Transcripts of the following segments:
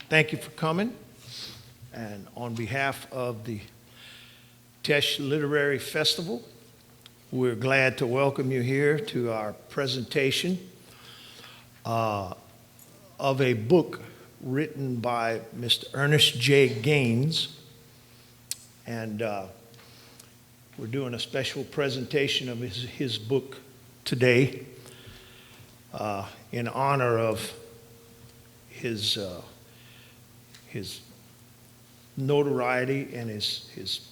Thank you for coming. And on behalf of the Teche Literary Festival, we're glad to welcome you here to our presentation of a book written by Mr. Ernest Gaines. And we're doing a special presentation of his book today in honor of his notoriety and his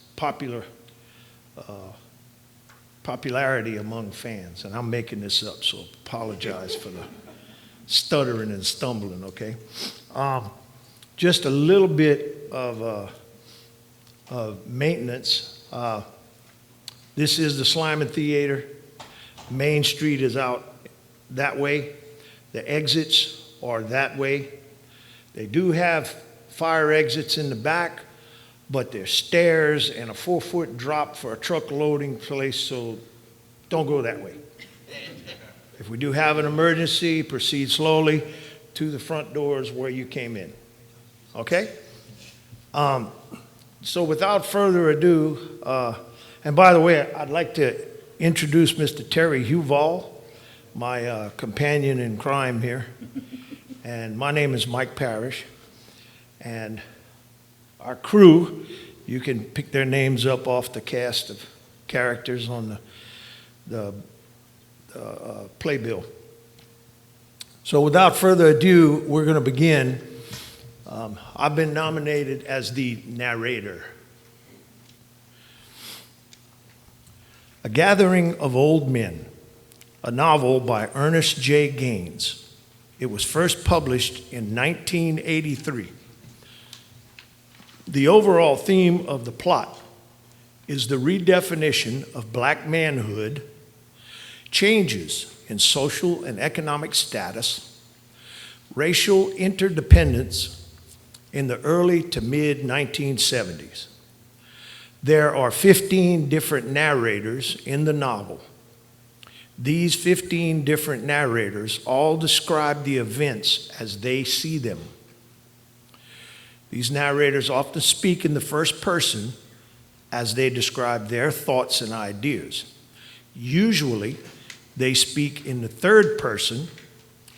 popularity among fans. And I'm making this up, so apologize for the stuttering and stumbling, okay? Just a little bit of maintenance. This is the Slyman Theater. Main Street is out that way. The exits are that way. They do have fire exits in the back, but there's stairs and a 4-foot drop for a truck loading place, so don't go that way. If we do have an emergency, proceed slowly to the front doors where you came in. Okay? So without further ado, and by the way, I'd like to introduce Mr. Terry Huval, my companion in crime here. And my name is Mike Parrish. And our crew, you can pick their names up off the cast of characters on the playbill. So without further ado, we're going to begin. I've been nominated as the narrator. A Gathering of Old Men, a novel by Ernest Gaines. It was first published in 1983. The overall theme of the plot is the redefinition of black manhood, changes in social and economic status, racial interdependence in the early to mid 1970s. There are 15 different narrators in the novel. These 15 different narrators all describe the events as they see them. These narrators often speak in the first person as they describe their thoughts and ideas. Usually, they speak in the third person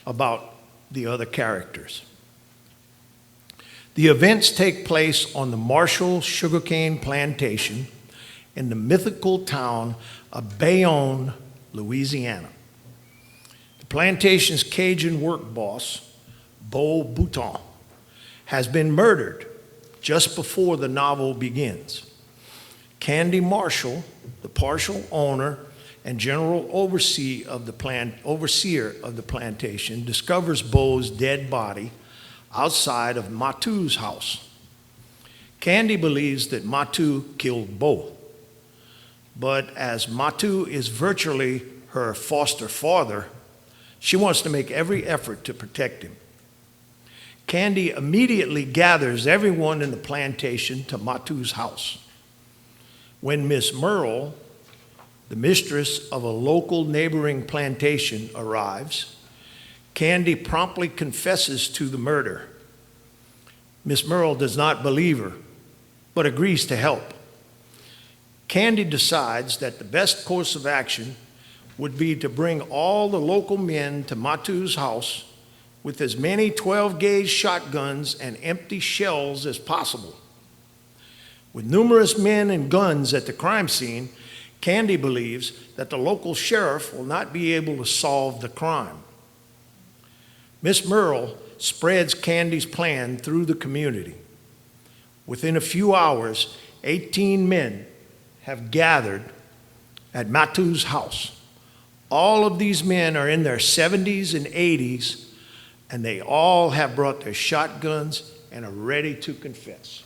about the other characters. The events take place on the Marshall sugarcane plantation in the mythical town of Bayonne, Louisiana. The plantation's Cajun work boss, Beau Bouton, has been murdered just before the novel begins. Candy Marshall, the partial owner and general overseer of the plantation, discovers Beau's dead body outside of Matu's house. Candy believes that Matu killed Beau, but as Matu is virtually her foster father, she wants to make every effort to protect him. Candy immediately gathers everyone in the plantation to Matu's house. When Miss Merle, the mistress of a local neighboring plantation, arrives, Candy promptly confesses to the murder. Miss Merle does not believe her, but agrees to help. Candy decides that the best course of action would be to bring all the local men to Matu's house with as many 12-gauge shotguns and empty shells as possible. With numerous men and guns at the crime scene, Candy believes that the local sheriff will not be able to solve the crime. Miss Merle spreads Candy's plan through the community. Within a few hours, 18 men have gathered at Matu's house. All of these men are in their 70s and 80s, and they all have brought their shotguns and are ready to confess.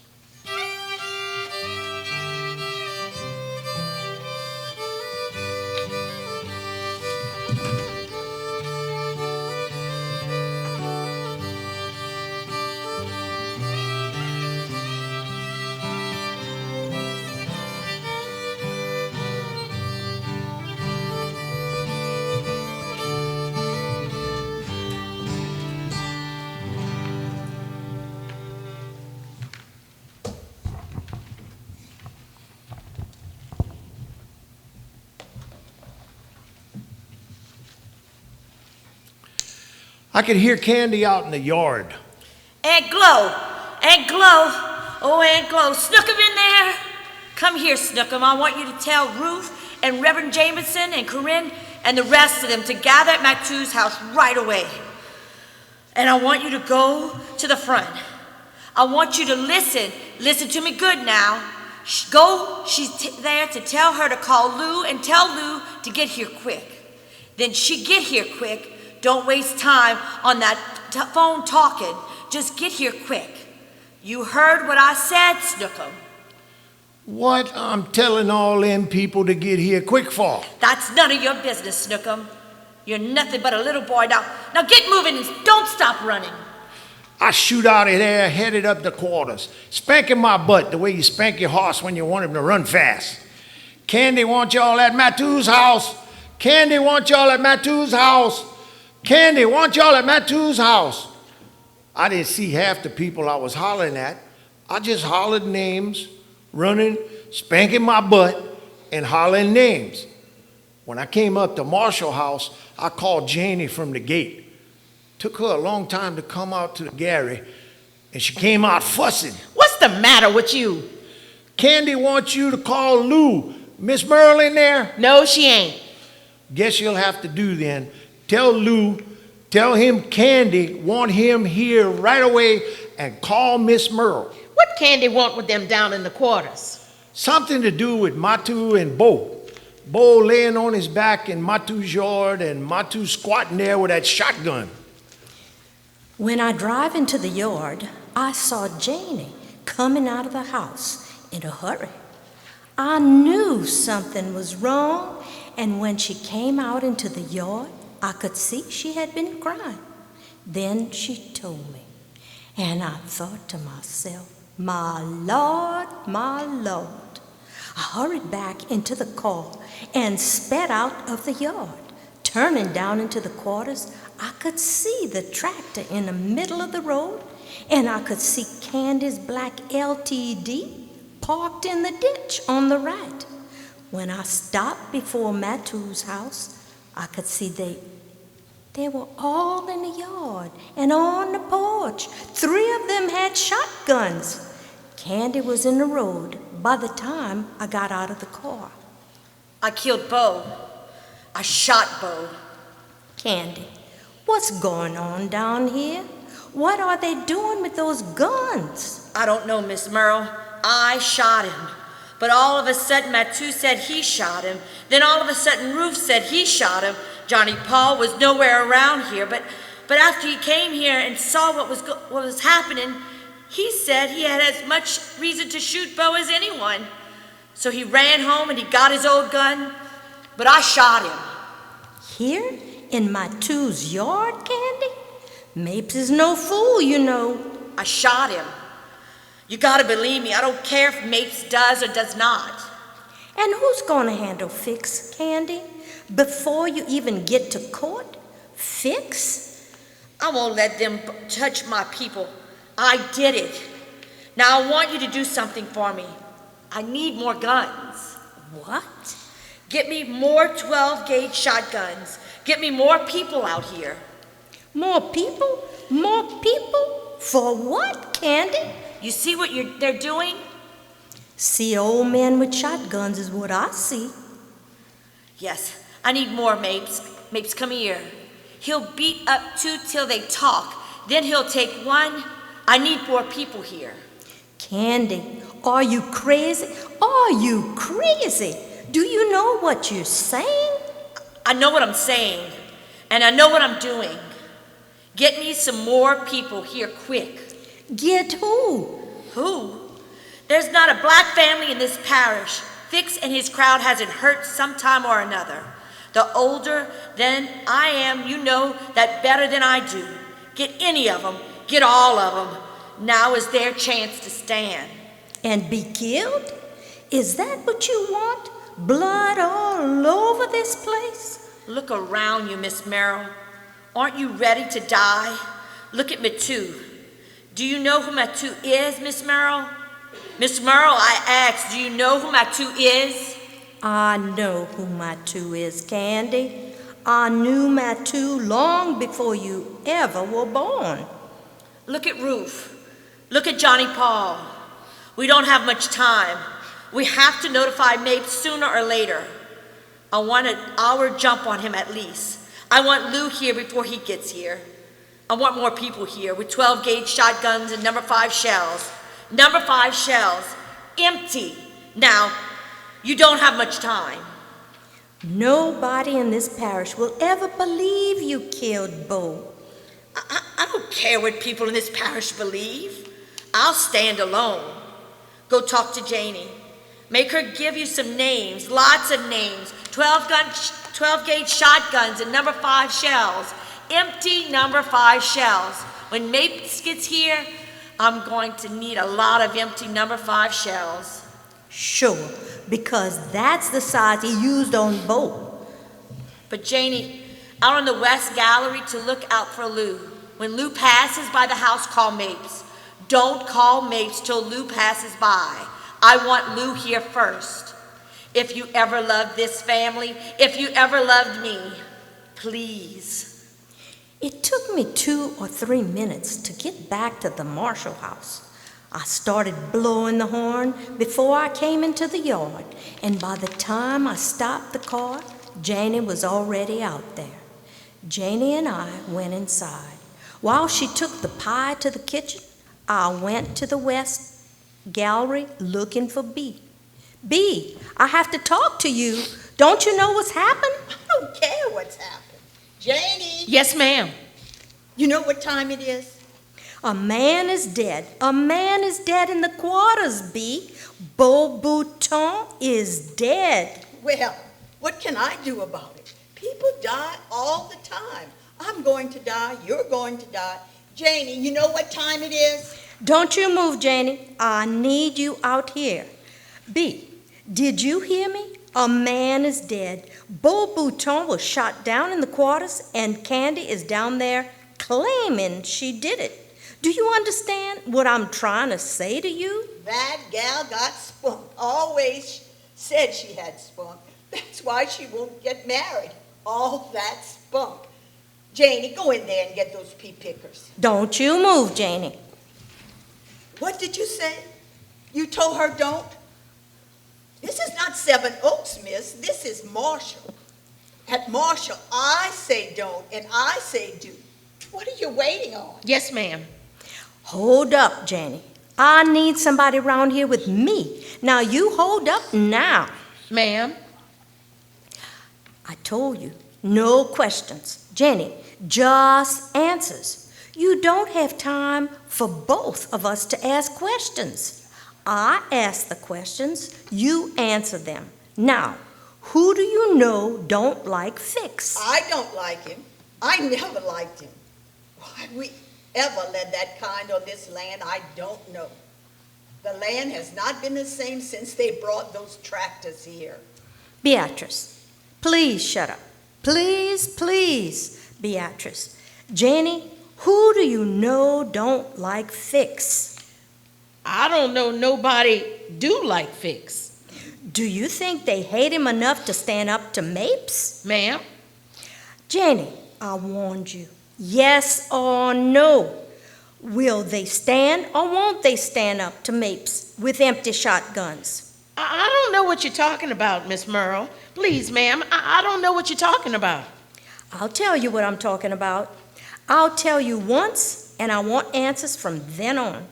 I could hear Candy out in the yard. Aunt Glo, Aunt Glo, oh Aunt Glo, Snookum in there? Come here, Snookum. I want you to tell Ruth and Reverend Jameson and Corinne and the rest of them to gather at Matu's house right away. And I want you to go to the front. I want you to listen. Listen to me good now. Go, she's there to tell her to call Lou and tell Lou to get here quick. Then she get here quick. Don't waste time on that phone talking. Just get here quick. You heard what I said, Snookum. What I'm telling all them people to get here quick for? That's none of your business, Snookum. You're nothing but a little boy now. Now get moving and don't stop running. I shoot out of there, headed up the quarters, spanking my butt the way you spank your horse when you want him to run fast. Candy want y'all at Matu's house. Candy want y'all at Matu's house. Candy want y'all at Matu's house. I didn't see half the people I was hollering at. I just hollered names, running, spanking my butt, and hollering names. When I came up to Marshall House, I called Janie from the gate. Took her a long time to come out to the Gary, and she came out fussing. What's the matter with you? Candy wants you to call Lou. Miss Merle in there? No, she ain't. Guess you'll have to do then. Tell Lou, tell him Candy want him here right away, and call Miss Merle. What Candy want with them down in the quarters? Something to do with Matu and Bo. Bo laying on his back in Matu's yard, and Matu squatting there with that shotgun. When I drive into the yard, I saw Janie coming out of the house in a hurry. I knew something was wrong, and when she came out into the yard, I could see she had been crying. Then she told me, and I thought to myself, my Lord, my Lord. I hurried back into the car and sped out of the yard. Turning down into the quarters, I could see the tractor in the middle of the road, and I could see Candy's black LTD parked in the ditch on the right. When I stopped before Matu's house, I could see they were all in the yard and on the porch. 3 of them had shotguns. Candy was in the road by the time I got out of the car. I killed Bo. I shot Bo. Candy, what's going on down here? What are they doing with those guns? I don't know, Miss Merle. I shot him. But all of a sudden, Matu said he shot him. Then all of a sudden, Ruth said he shot him. Johnny Paul was nowhere around here. But after he came here and saw what was happening, he said he had as much reason to shoot Bo as anyone. So he ran home and he got his old gun. But I shot him. Here in Matu's yard, Candy? Mapes is no fool, you know. I shot him. You gotta believe me. I don't care if Mapes does or does not. And who's gonna handle Fix, Candy? Before you even get to court? Fix? I won't let them touch my people. I did it. Now I want you to do something for me. I need more guns. What? Get me more 12-gauge shotguns. Get me more people out here. More people? More people? For what, Candy? You see what they're doing? See old men with shotguns is what I see. Yes, I need more, Mapes. Mapes, come here. He'll beat up 2 till they talk. Then he'll take 1. I need more people here. Candy, are you crazy? Are you crazy? Do you know what you're saying? I know what I'm saying, and I know what I'm doing. Get me some more people here quick. Get who? Who? There's not a black family in this parish. Fix and his crowd hasn't hurt sometime or another. The older than I am, you know that better than I do. Get any of them. Get all of them. Now is their chance to stand. And be killed? Is that what you want? Blood all over this place? Look around you, Miss Merrill. Aren't you ready to die? Look at Matu. Do you know who Matu is, Miss Merrill? Miss Merrill, I asked, do you know who Matu is? I know who Matu is, Candy. I knew Matu long before you ever were born. Look at Ruth. Look at Johnny Paul. We don't have much time. We have to notify Mapes sooner or later. I want an hour jump on him at least. I want Lou here before he gets here. I want more people here with 12-gauge shotguns and number 5 shells. Number 5 shells. Empty. Now, you don't have much time. Nobody in this parish will ever believe you killed Bo. I don't care what people in this parish believe. I'll stand alone. Go talk to Janie. Make her give you some names, lots of names. 12-gauge shotguns and number 5 shells. Empty number 5 shells. When Mapes gets here, I'm going to need a lot of empty number 5 shells. Sure, because that's the size he used on Bo. But Janie, out on the west gallery to look out for Lou. When Lou passes by the house, call Mapes. Don't call Mapes till Lou passes by. I want Lou here first. If you ever loved this family, if you ever loved me, please. It took me 2 or 3 minutes to get back to the Marshall house. I started blowing the horn before I came into the yard, and by the time I stopped the car, Janie was already out there. Janie and I went inside. While she took the pie to the kitchen, I went to the west gallery looking for B. B, I have to talk to you. Don't you know what's happened? I don't care what's happened. Janie, Yes, ma'am. you know what time it is? A man is dead. A man is dead in the quarters, B. Beau Bouton is dead. Well, what can I do about it? People die all the time. I'm going to die. You're going to die. Janie, you know what time it is? Don't you move, Janie. I need you out here. B, did you hear me? A man is dead. Beau Bouton was shot down in the quarters, and Candy is down there claiming she did it. Do you understand what I'm trying to say to you? That gal got spunk. Always said she had spunk. That's why she won't get married. All that spunk. Janie, go in there and get those pea pickers. Don't you move, Janie. What did you say? You told her don't? This is not Seven Oaks, miss. This is Marshall. At Marshall, I say don't and I say do. What are you waiting on? Yes, ma'am. Hold up, Janie. I need somebody around here with me. Now you hold up now. Ma'am. I told you, no questions. Jenny, just answers. You don't have time for both of us to ask questions. I ask the questions, you answer them. Now, who do you know don't like Fix? I don't like him. I never liked him. Why we ever led that kind on this land, I don't know. The land has not been the same since they brought those tractors here. Beatrice, please shut up. Please, please, Beatrice. Jenny, who do you know don't like Fix? I don't know nobody do like Fix. Do you think they hate him enough to stand up to Mapes? Ma'am. Jenny, I warned you. Yes or no? Will they stand or won't they stand up to Mapes with empty shotguns? I don't know what you're talking about, Miss Merle. Please, ma'am, I don't know what you're talking about. I'll tell you what I'm talking about. I'll tell you once, and I want answers from then on.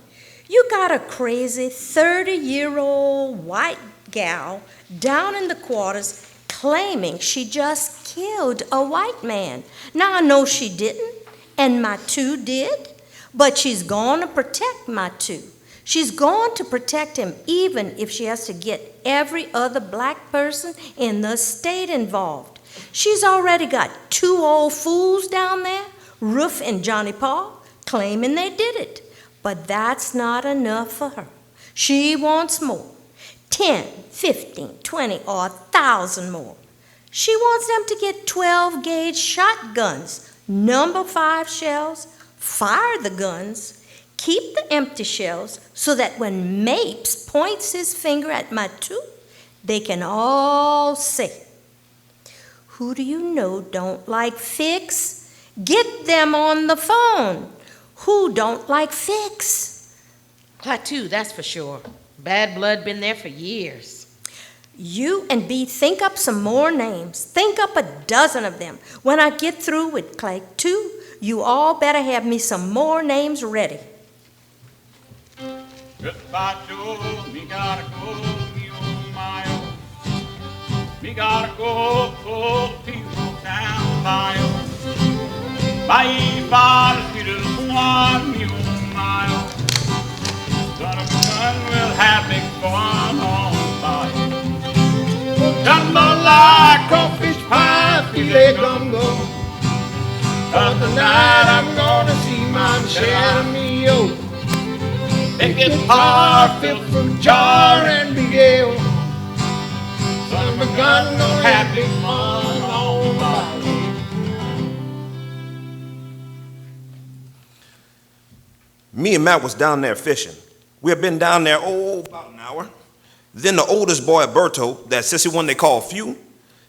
You got a crazy 30-year-old white gal down in the quarters claiming she just killed a white man. Now, I know she didn't, and my two did, but she's going to protect my two. She's going to protect him even if she has to get every other black person in the state involved. She's already got 2 old fools down there, Ruth and Johnny Paul, claiming they did it. But that's not enough for her. She wants more. 10, 15, 20, or 1,000 more. She wants them to get 12-gauge shotguns, number 5 shells, fire the guns, keep the empty shells so that when Mapes points his finger at my two, they can all say, Who do you know don't like Fix? Get them on the phone. Who don't like Fix? Klaatu, that's for sure. Bad blood been there for years. You and B think up some more names. Think up a dozen of them. When I get through with Klaatu, you all better have me some more names ready. Me gotta go, me oh my oh. Me gotta go, people down my oh. Bye, bye, little one, me oh my oh. Son of a gun will have big fun on fire. Tumble like a fish pie, filet gumbo. But tonight I'm gonna see my share of me oh. Make it hard, filled from jar and big ale. Son of a gun, gonna have big fun on my way. Me and Matt was down there fishing. We had been down there, about an hour. Then the oldest boy, Berto, that sissy one they call Few,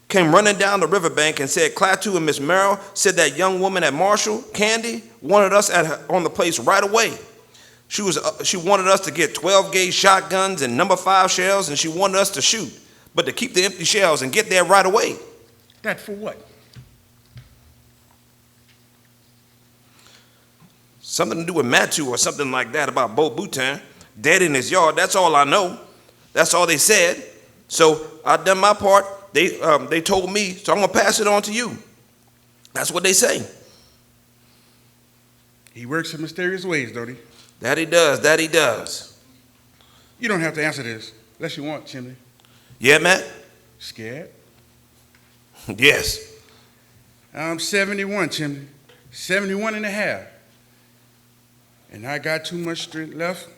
came running down the riverbank and said Klaatu and Miss Merrill said that young woman at Marshall, Candy, wanted us on the place right away. She wanted us to get 12-gauge shotguns and number 5 shells, and she wanted us to shoot, but to keep the empty shells and get there right away. That for what? Something to do with Matthew or something like that about Bo Boutin, dead in his yard. That's all I know. That's all they said. So I done my part. They told me, so I'm gonna pass it on to you. That's what they say. He works in mysterious ways, don't he? That he does, that he does. You don't have to answer this, unless you want, Chimney. Yeah, Matt? Scared? Yes. I'm 71, Chimney. 71 and a half. And I got too much strength left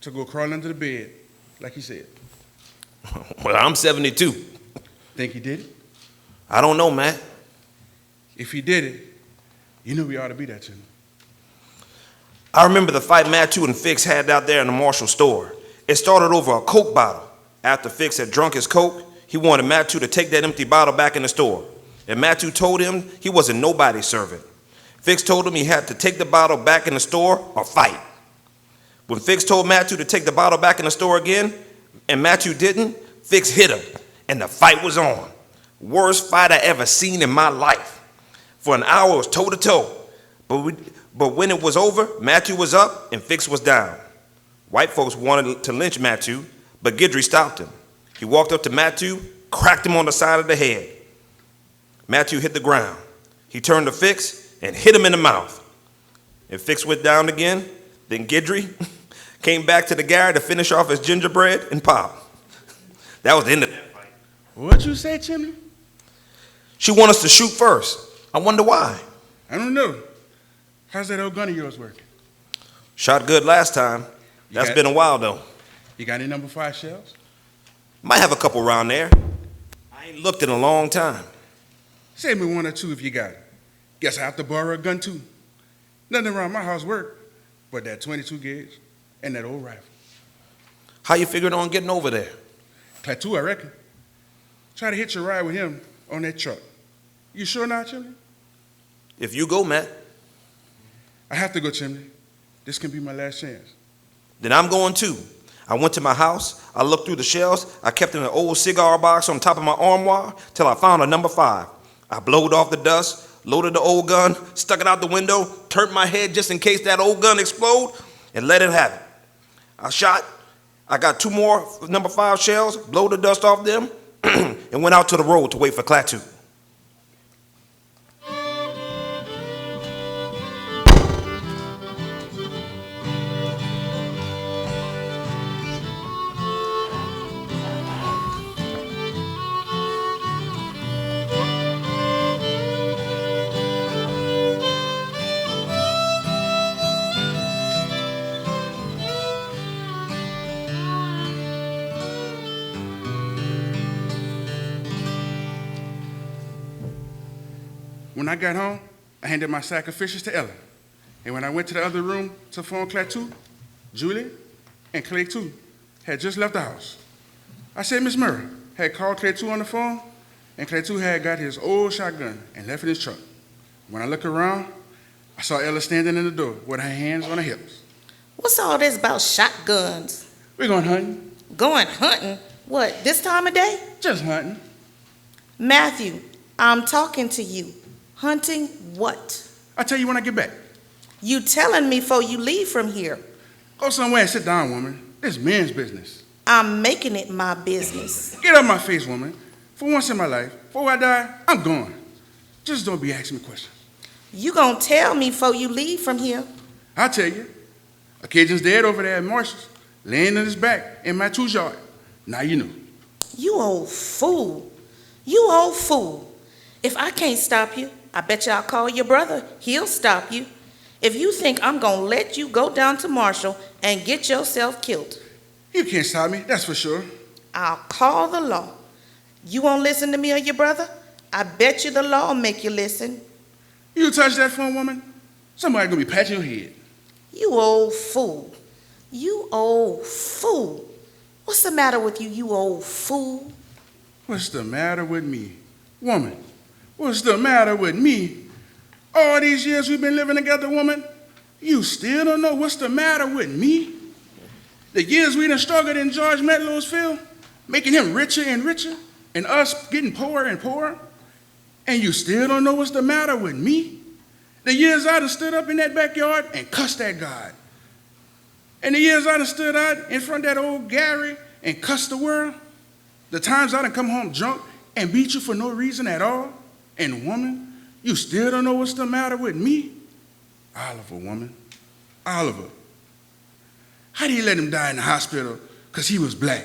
to go crawl under the bed, like he said. Well, I'm 72. Think he did it? I don't know, Matt. If he did it, you know we ought to be there, Chimney. I remember the fight Matthew and Fix had out there in the Marshall store. It started over a Coke bottle. After Fix had drunk his Coke, he wanted Matthew to take that empty bottle back in the store. And Matthew told him he wasn't nobody's servant. Fix told him he had to take the bottle back in the store or fight. When Fix told Matthew to take the bottle back in the store again, and Matthew didn't, Fix hit him, and the fight was on. Worst fight I ever seen in my life. For an hour, it was toe-to-toe. But when it was over, Matthew was up and Fix was down. White folks wanted to lynch Matthew, but Guidry stopped him. He walked up to Matthew, cracked him on the side of the head. Matthew hit the ground. He turned to Fix and hit him in the mouth. And Fix went down again. Then Guidry came back to the garret to finish off his gingerbread and pop. That was the end of that fight. What you say, Chimney? She wanted us to shoot first. I wonder why. I don't know. How's that old gun of yours working? Shot good last time. That's been a while, though. You got any number 5 shells? Might have a couple around there. I ain't looked in a long time. Save me 1 or 2 if you got it. Guess I have to borrow a gun, too. Nothing around my house work but that 22 gauge and that old rifle. How you figured on getting over there? Klaatu, I reckon. Try to hitch a ride with him on that truck. You sure not, Chimney? If you go, Matt. I have to go, Chimney. This can be my last chance. Then I'm going too. I went to my house. I looked through the shelves. I kept in an old cigar box on top of my armoire till I found a number 5. I blowed off the dust, loaded the old gun, stuck it out the window, turned my head just in case that old gun explode, and let it have it. I shot. I got 2 more number 5 shells, blow the dust off them, and went out to the road to wait for Klaatu. When I got home, I handed my sack of fishes to Ellen. And when I went to the other room to phone Klaatu, Julie and Clay too had just left the house. I said Miss Murray had called Clay too on the phone and Clayton had got his old shotgun and left it in his truck. When I looked around, I saw Ella standing in the door with her hands on her hips. What's all this about shotguns? We're going hunting. Going hunting? What, this time of day? Just hunting. Matthew, I'm talking to you. Hunting what? I'll tell you when I get back. You telling me before you leave from here. Go somewhere and sit down, woman. This is men's business. I'm making it my business. Get out my face, woman. For once in my life, before I die, I'm gone. Just don't be asking me questions. You gonna tell me before you leave from here. I'll tell you. A Cajun's dead over there at Marshall's, laying on his back in my 2 yard. Now you know. You old fool. You old fool. If I can't stop you, I bet you I'll call your brother. He'll stop you. If you think I'm gonna let you go down to Marshall and get yourself killed, You can't stop me, that's for sure. I'll call the law. You won't listen to me or your brother? I bet you the law will make you listen. You touch that phone, woman, somebody gonna be patting your head. You old fool. You old fool. What's the matter with you, you old fool? What's the matter with me? Woman, what's the matter with me? All these years we've been living together, woman, you still don't know what's the matter with me? The years we done struggled in George Metlow's field, making him richer and richer, and us getting poorer and poorer, and you still don't know what's the matter with me? The years I done stood up in that backyard and cussed at God. And the years I done stood out in front of that old Gary and cussed the world. The times I done come home drunk and beat you for no reason at all. And woman, you still don't know what's the matter with me? Oliver, woman, Oliver. How do you let him die in the hospital because he was black?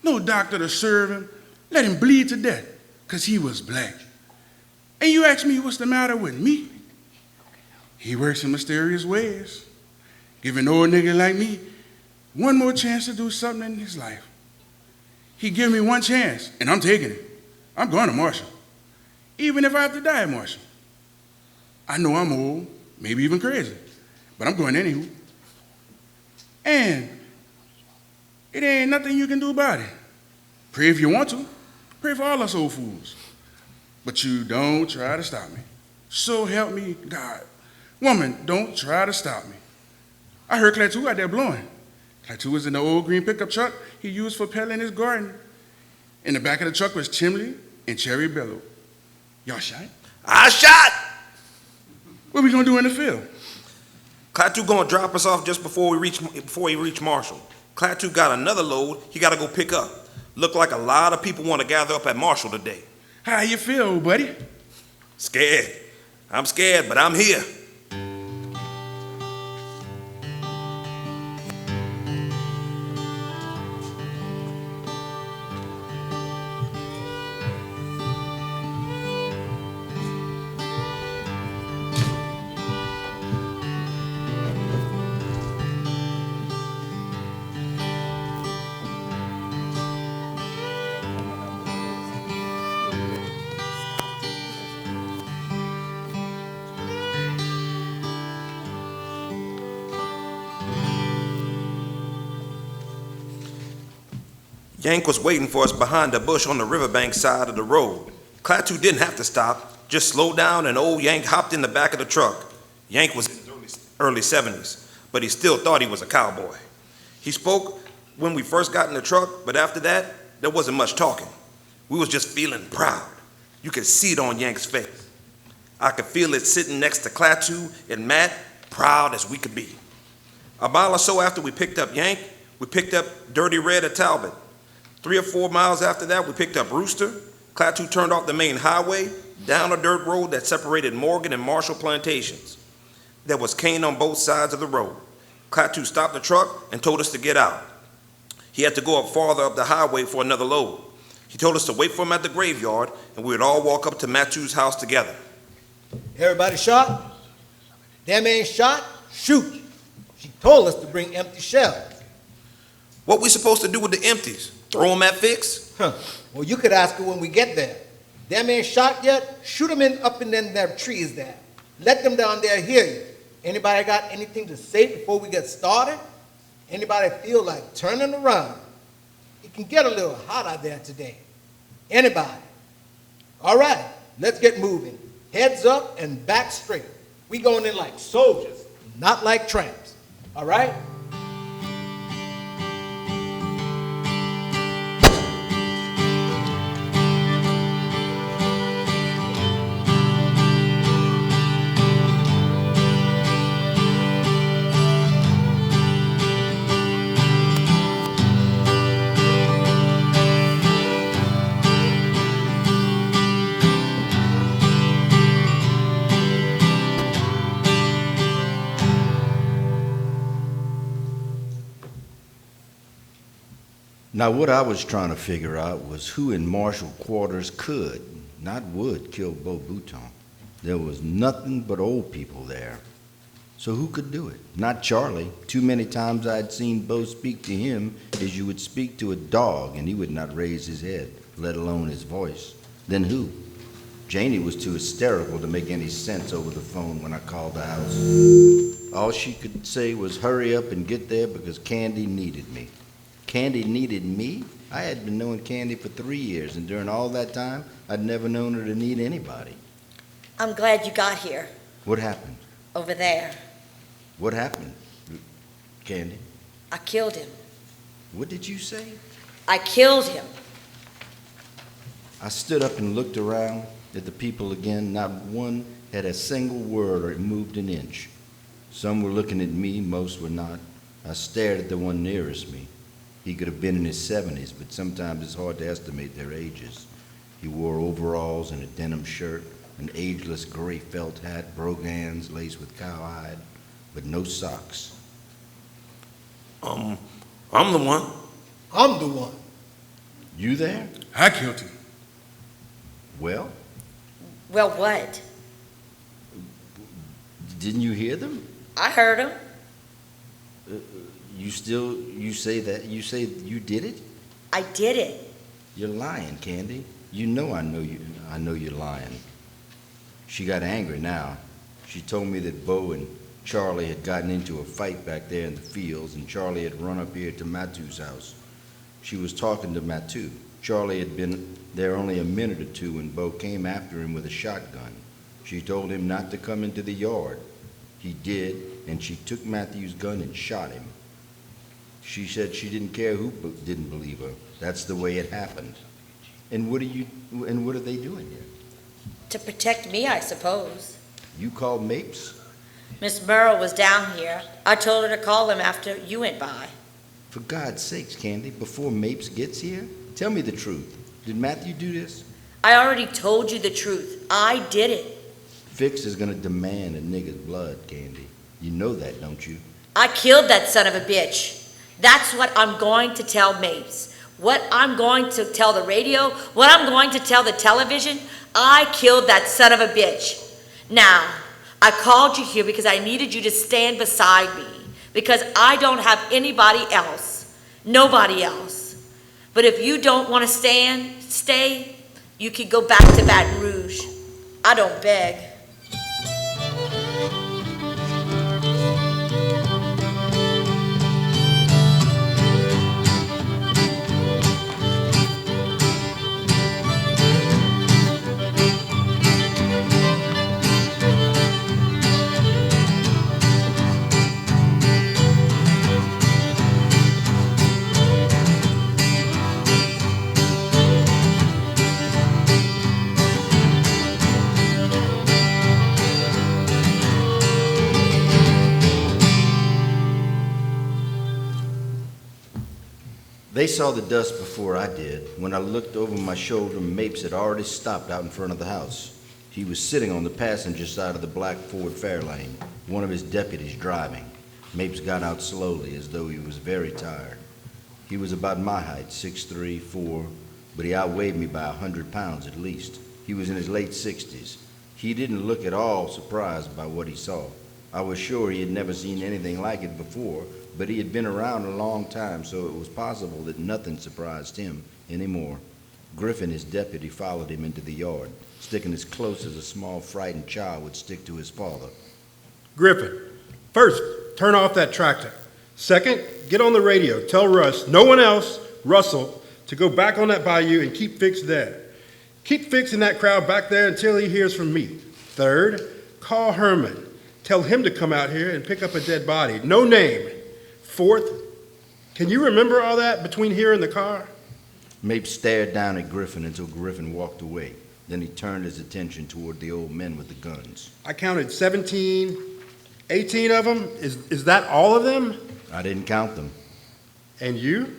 No doctor to serve him. Let him bleed to death because he was black. And you ask me what's the matter with me? He works in mysterious ways, giving an old nigga like me one more chance to do something in his life. He give me one chance, and I'm taking it. I'm going to Marshall, even if I have to die at Marshall. I know I'm old, maybe even crazy, but I'm going anywho. And it ain't nothing you can do about it. Pray if you want to. Pray for all us old fools. But you don't try to stop me. So help me God. Woman, don't try to stop me. I heard Clayton out there blowing. Clayton was in the old green pickup truck he used for peddling his garden. In the back of the truck was Chimley and Cherry Bellow. Y'all shot? I shot! What we gonna do in the field? Klaatu gonna drop us off just before he reach Marshall. Klaatu got another load he gotta go pick up. Look like a lot of people want to gather up at Marshall today. How you feel, old buddy? Scared. I'm scared, but I'm here. Yank was waiting for us behind a bush on the riverbank side of the road. Klaatu didn't have to stop, just slowed down and old Yank hopped in the back of the truck. Yank was in his early 70s, but he still thought he was a cowboy. He spoke when we first got in the truck, but after that, there wasn't much talking. We was just feeling proud. You could see it on Yank's face. I could feel it sitting next to Klaatu and Matt, proud as we could be. A mile or so after we picked up Yank, we picked up Dirty Red at Talbot. 3 or 4 miles after that, we picked up Rooster. Klaatu turned off the main highway, down a dirt road that separated Morgan and Marshall plantations. There was cane on both sides of the road. Klaatu stopped the truck and told us to get out. He had to go up farther up the highway for another load. He told us to wait for him at the graveyard, and we would all walk up to Matthew's house together. Everybody shot? That man shot? Shoot. She told us to bring empty shells. What we supposed to do with the empties? Throw them at Fix? Huh. Well, you could ask her when we get there. That man shot yet? Shoot him up in them there trees there. Let them down there hear you. Anybody got anything to say before we get started? Anybody feel like turning around? It can get a little hot out there today. Anybody? All right, let's get moving. Heads up and back straight. We going in like soldiers, not like tramps. All right? Now, what I was trying to figure out was who in Marshall quarters could, not would, kill Beau Bouton. There was nothing but old people there. So who could do it? Not Charlie. Too many times I'd seen Beau speak to him as you would speak to a dog, and he would not raise his head, let alone his voice. Then who? Janie was too hysterical to make any sense over the phone when I called the house. All she could say was hurry up and get there because Candy needed me. Candy needed me? I had been knowing Candy for 3 years, and during all that time, I'd never known her to need anybody. I'm glad you got here. What happened? Over there. What happened, Candy? I killed him. What did you say? I killed him. I stood up and looked around at the people again. Not one had a single word or moved an inch. Some were looking at me, most were not. I stared at the one nearest me. He could have been in his 70s, but sometimes it's hard to estimate their ages. He wore overalls and a denim shirt, an ageless gray felt hat, brogans laced with cowhide, but no socks. I'm the one. I'm the one. You there? I killed him. Well, Well, what? didn't you hear them? I heard him. You say you did it? I did it. You're lying, Candy. You know I know you're lying. She got angry now. She told me that Beau and Charlie had gotten into a fight back there in the fields, and Charlie had run up here to Matu's house. She was talking to Matu. Charlie had been there only a minute or two when Beau came after him with a shotgun. She told him not to come into the yard. He did, and she took Matthew's gun and shot him. She said she didn't care who didn't believe her. That's the way it happened. And what are they doing here? To protect me, I suppose. You called Mapes? Miss Merle was down here. I told her to call him after you went by. For God's sakes, Candy, before Mapes gets here, tell me the truth. Did Matthew do this? I already told you the truth. I did it. Fix is gonna demand a nigger's blood, Candy. You know that, don't you? I killed that son of a bitch. That's what I'm going to tell Mapes. What I'm going to tell the radio, what I'm going to tell the television. I killed that son of a bitch. Now, I called you here because I needed you to stand beside me, because I don't have anybody else, nobody else. But if you don't want to stay, you can go back to Baton Rouge. I don't beg. They saw the dust before I did. When I looked over my shoulder, Mapes had already stopped out in front of the house. He was sitting on the passenger side of the black Ford Fairlane, one of his deputies driving. Mapes got out slowly, as though he was very tired. He was about my height, 6'3", 4", but he outweighed me by 100 pounds at least. He was in his late 60s. He didn't look at all surprised by what he saw. I was sure he had never seen anything like it before, but he had been around a long time, so it was possible that nothing surprised him anymore. Griffin, his deputy, followed him into the yard, sticking as close as a small frightened child would stick to his father. Griffin, first, turn off that tractor. Second, get on the radio. Tell Russ, no one else, Russell, to go back on that bayou and keep Fix there. Keep fixing that crowd back there until he hears from me. Third, call Herman. Tell him to come out here and pick up a dead body. No name. Fourth, can you remember all that between here and the car? Mapes stared down at Griffin until Griffin walked away. Then he turned his attention toward the old men with the guns. I counted 17, 18 of them. Is that all of them? I didn't count them. And you?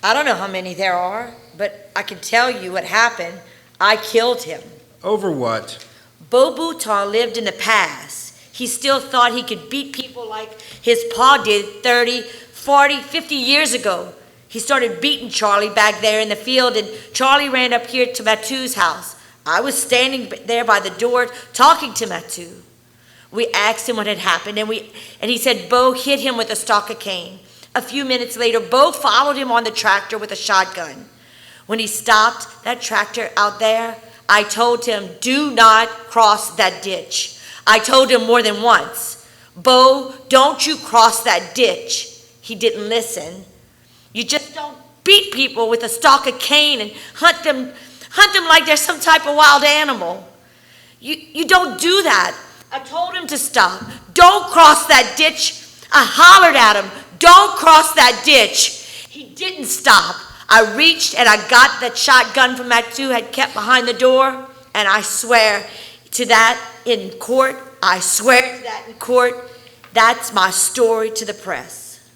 I don't know how many there are, but I can tell you what happened. I killed him. Over what? Bo Bouton lived in the past. He still thought he could beat people like his pa did 30, 40, 50 years ago. He started beating Charlie back there in the field, and Charlie ran up here to Matu's house. I was standing there by the door talking to Matu. We asked him what had happened, and he said Bo hit him with a stalk of cane. A few minutes later, Bo followed him on the tractor with a shotgun. When he stopped that tractor out there, I told him, do not cross that ditch. I told him more than once, Bo, don't you cross that ditch. He didn't listen. You just don't beat people with a stalk of cane and hunt them like they're some type of wild animal. You don't do that. I told him to stop. Don't cross that ditch. I hollered at him, don't cross that ditch. He didn't stop. I reached and I got that shotgun from Matu had kept behind the door, and I swear to that in court. I swear to that in court. That's my story to the press.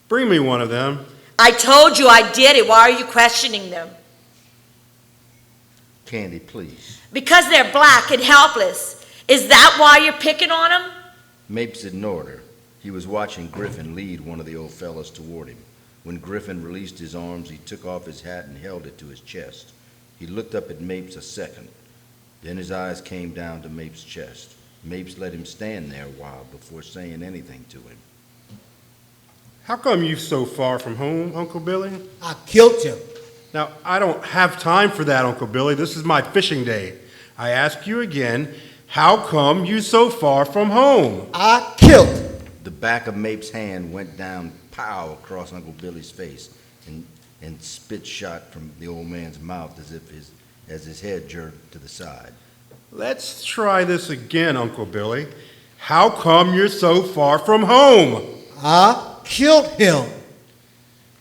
Bring me one of them. I told you I did it. Why are you questioning them? Candy, please. Because they're black and helpless. Is that why you're picking on them? Mapes ignored her. He was watching Griffin lead one of the old fellas toward him. When Griffin released his arms, he took off his hat and held it to his chest. He looked up at Mapes a second. Then his eyes came down to Mapes' chest. Mapes let him stand there a while before saying anything to him. How come you so far from home, Uncle Billy? I killed him. Now, I don't have time for that, Uncle Billy. This is my fishing day. I ask you again, how come you so far from home? I killed him. The back of Mapes' hand went down, pow, across Uncle Billy's face, and spit shot from the old man's mouth as his head jerked to the side. Let's try this again, Uncle Billy. How come you're so far from home? I killed him.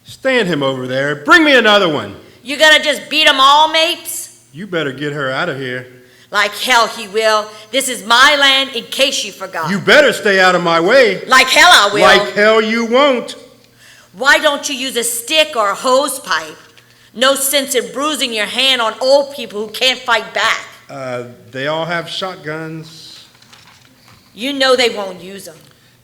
Stand him over there. Bring me another one. You gonna just beat them all, Mapes? You better get her out of here. Like hell he will. This is my land, in case you forgot. You better stay out of my way. Like hell I will. Like hell you won't. Why don't you use a stick or a hose pipe? No sense in bruising your hand on old people who can't fight back. They all have shotguns. You know they won't use them.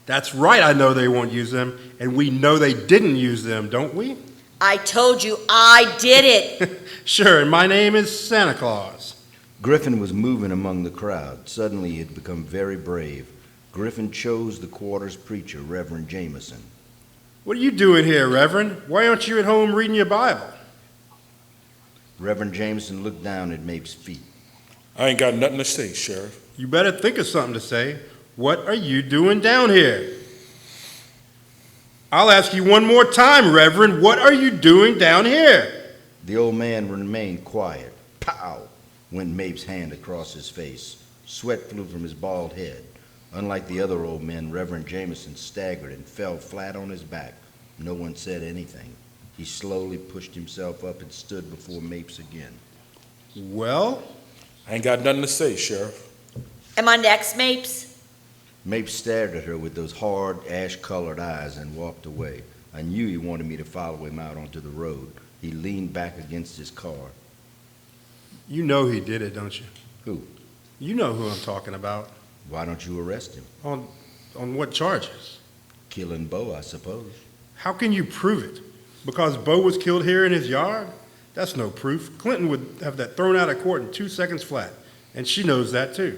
That's right, I know they won't use them, and we know they didn't use them, don't we? I told you I did it. Sure, and my name is Santa Claus. Griffin was moving among the crowd. Suddenly he had become very brave. Griffin chose the quarter's preacher, Reverend Jameson. What are you doing here, Reverend? Why aren't you at home reading your Bible? Reverend Jameson looked down at Mapes' feet. I ain't got nothing to say, Sheriff. You better think of something to say. What are you doing down here? I'll ask you one more time, Reverend. What are you doing down here? The old man remained quiet. Pow! Went Mapes' hand across his face. Sweat flew from his bald head. Unlike the other old men, Reverend Jameson staggered and fell flat on his back. No one said anything. He slowly pushed himself up and stood before Mapes again. Well? I ain't got nothing to say, Sheriff. Am I next, Mapes? Mapes stared at her with those hard, ash-colored eyes and walked away. I knew he wanted me to follow him out onto the road. He leaned back against his car. You know he did it, don't you? Who? You know who I'm talking about. Why don't you arrest him? On what charges? Killing Bo, I suppose. How can you prove it? Because Bo was killed here in his yard? That's no proof. Clinton would have that thrown out of court in 2 seconds flat, and she knows that too.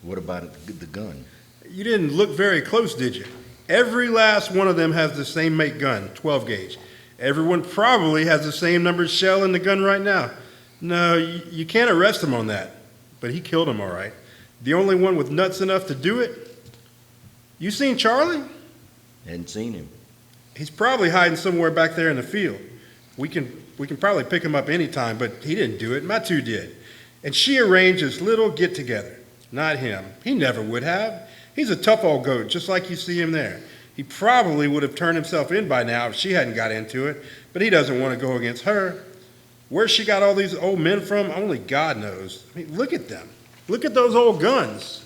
What about the gun? You didn't look very close, did you? Every last one of them has the same make gun, 12 gauge. Everyone probably has the same numbered shell in the gun right now. No, you can't arrest him on that. But he killed him all right. The only one with nuts enough to do it. You seen Charlie? Hadn't seen him. He's probably hiding somewhere back there in the field. We can probably pick him up anytime, but he didn't do it. Matu did. And she arranged this little get-together. Not him. He never would have. He's a tough old goat, just like you see him there. He probably would have turned himself in by now if she hadn't got into it, but he doesn't want to go against her. Where she got all these old men from, only God knows. I mean, look at them. Look at those old guns.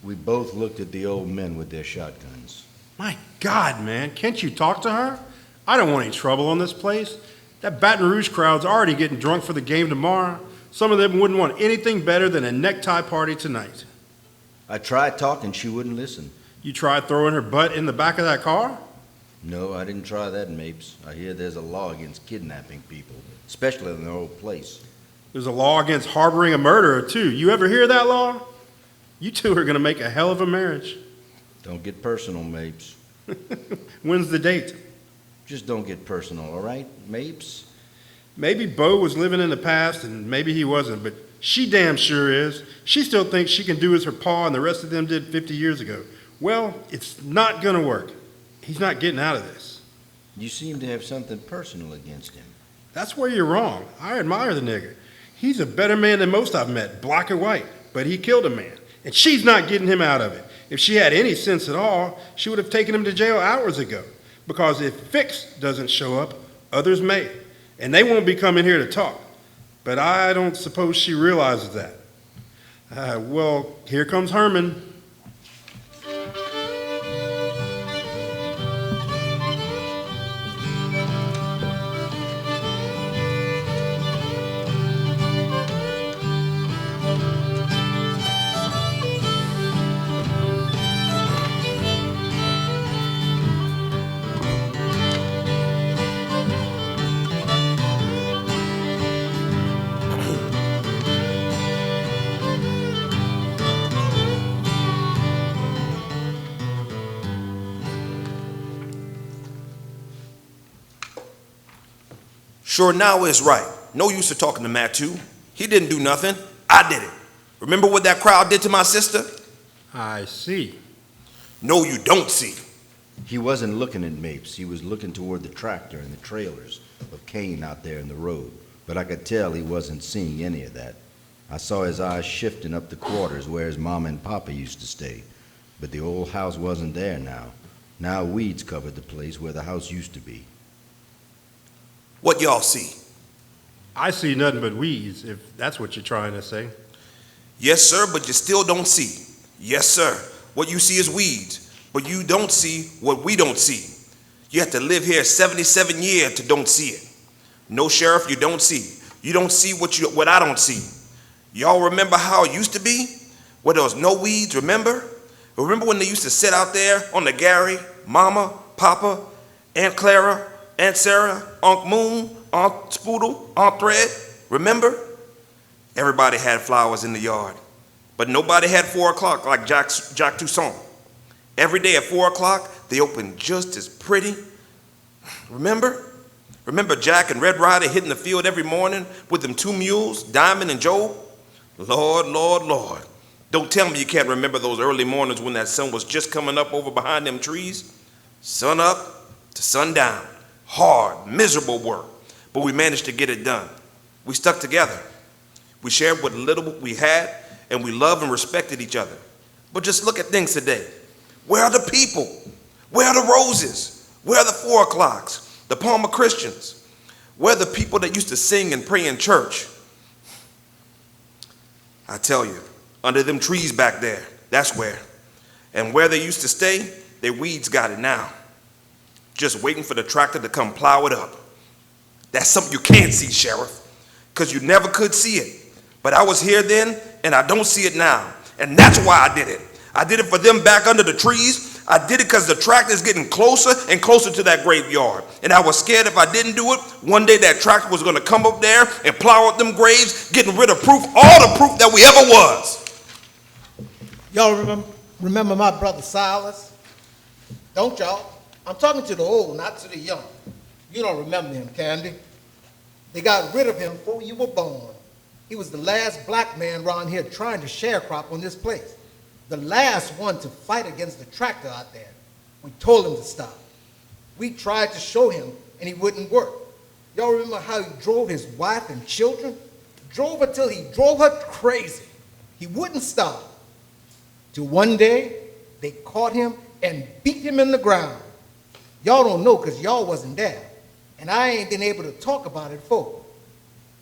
We both looked at the old men with their shotguns. My God, man, can't you talk to her? I don't want any trouble in this place. That Baton Rouge crowd's already getting drunk for the game tomorrow. Some of them wouldn't want anything better than a necktie party tonight. I tried talking, she wouldn't listen. You tried throwing her butt in the back of that car? No, I didn't try that, Mapes. I hear there's a law against kidnapping people, especially in their old place. There's a law against harboring a murderer, too. You ever hear that law? You two are going to make a hell of a marriage. Don't get personal, Mapes. When's the date? Just don't get personal, all right, Mapes? Maybe Bo was living in the past, and maybe he wasn't, but she damn sure is. She still thinks she can do as her pa and the rest of them did 50 years ago. Well, it's not going to work. He's not getting out of this. You seem to have something personal against him. That's where you're wrong. I admire the nigger. He's a better man than most I've met, black or white, but he killed a man, and she's not getting him out of it. If she had any sense at all, she would have taken him to jail hours ago, because if Fix doesn't show up, others may, and they won't be coming here to talk. But I don't suppose she realizes that. Well, here comes Herman. Sure, now is right. No use of talking to Matu. He didn't do nothing. I did it. Remember what that crowd did to my sister? I see. No, you don't see. He wasn't looking at Mapes. He was looking toward the tractor and the trailers of Kane out there in the road. But I could tell he wasn't seeing any of that. I saw his eyes shifting up the quarters where his mama and papa used to stay. But the old house wasn't there now. Now weeds covered the place where the house used to be. What y'all see? I see nothing but weeds, if that's what you're trying to say. Yes, sir, but you still don't see. Yes, sir. What you see is weeds, but you don't see what we don't see. You have to live here 77 years to don't see it. No, Sheriff, you don't see. You don't see what I don't see. Y'all remember how it used to be? Where there was no weeds, remember? Remember when they used to sit out there on the Gary, Mama, Papa, Aunt Clara, Aunt Sarah, Unc Moon, Aunt Spoodle, Aunt Thread? Remember? Everybody had flowers in the yard, but nobody had 4 o'clock like Jack Toussaint. Every day at 4 o'clock, they opened just as pretty. Remember? Remember Jack and Red Ryder hitting the field every morning with them 2 mules, Diamond and Joe? Lord, Lord, Lord. Don't tell me you can't remember those early mornings when that sun was just coming up over behind them trees. Sun up to sundown. Hard, miserable work, but we managed to get it done. We stuck together. We shared what little we had, and we loved and respected each other. But just look at things today. Where are the people? Where are the Roses? Where are the 4 o'clocks? The Palmer Christians? Where are the people that used to sing and pray in church? I tell you, under them trees back there, that's where. And where they used to stay, their weeds got it now. Just waiting for the tractor to come plow it up. That's something you can't see, Sheriff, because you never could see it. But I was here then, and I don't see it now. And that's why I did it. I did it for them back under the trees. I did it because the tractor is getting closer and closer to that graveyard. And I was scared if I didn't do it, one day that tractor was going to come up there and plow up them graves, getting rid of proof, all the proof that we ever was. Y'all remember my brother Silas? Don't y'all? I'm talking to the old, not to the young. You don't remember him, Candy. They got rid of him before you were born. He was the last black man around here trying to sharecrop on this place. The last one to fight against the tractor out there. We told him to stop. We tried to show him, and he wouldn't work. Y'all remember how he drove his wife and children? Drove her till he drove her crazy. He wouldn't stop. Till one day, they caught him and beat him in the ground. Y'all don't know because y'all wasn't there. And I ain't been able to talk about it for.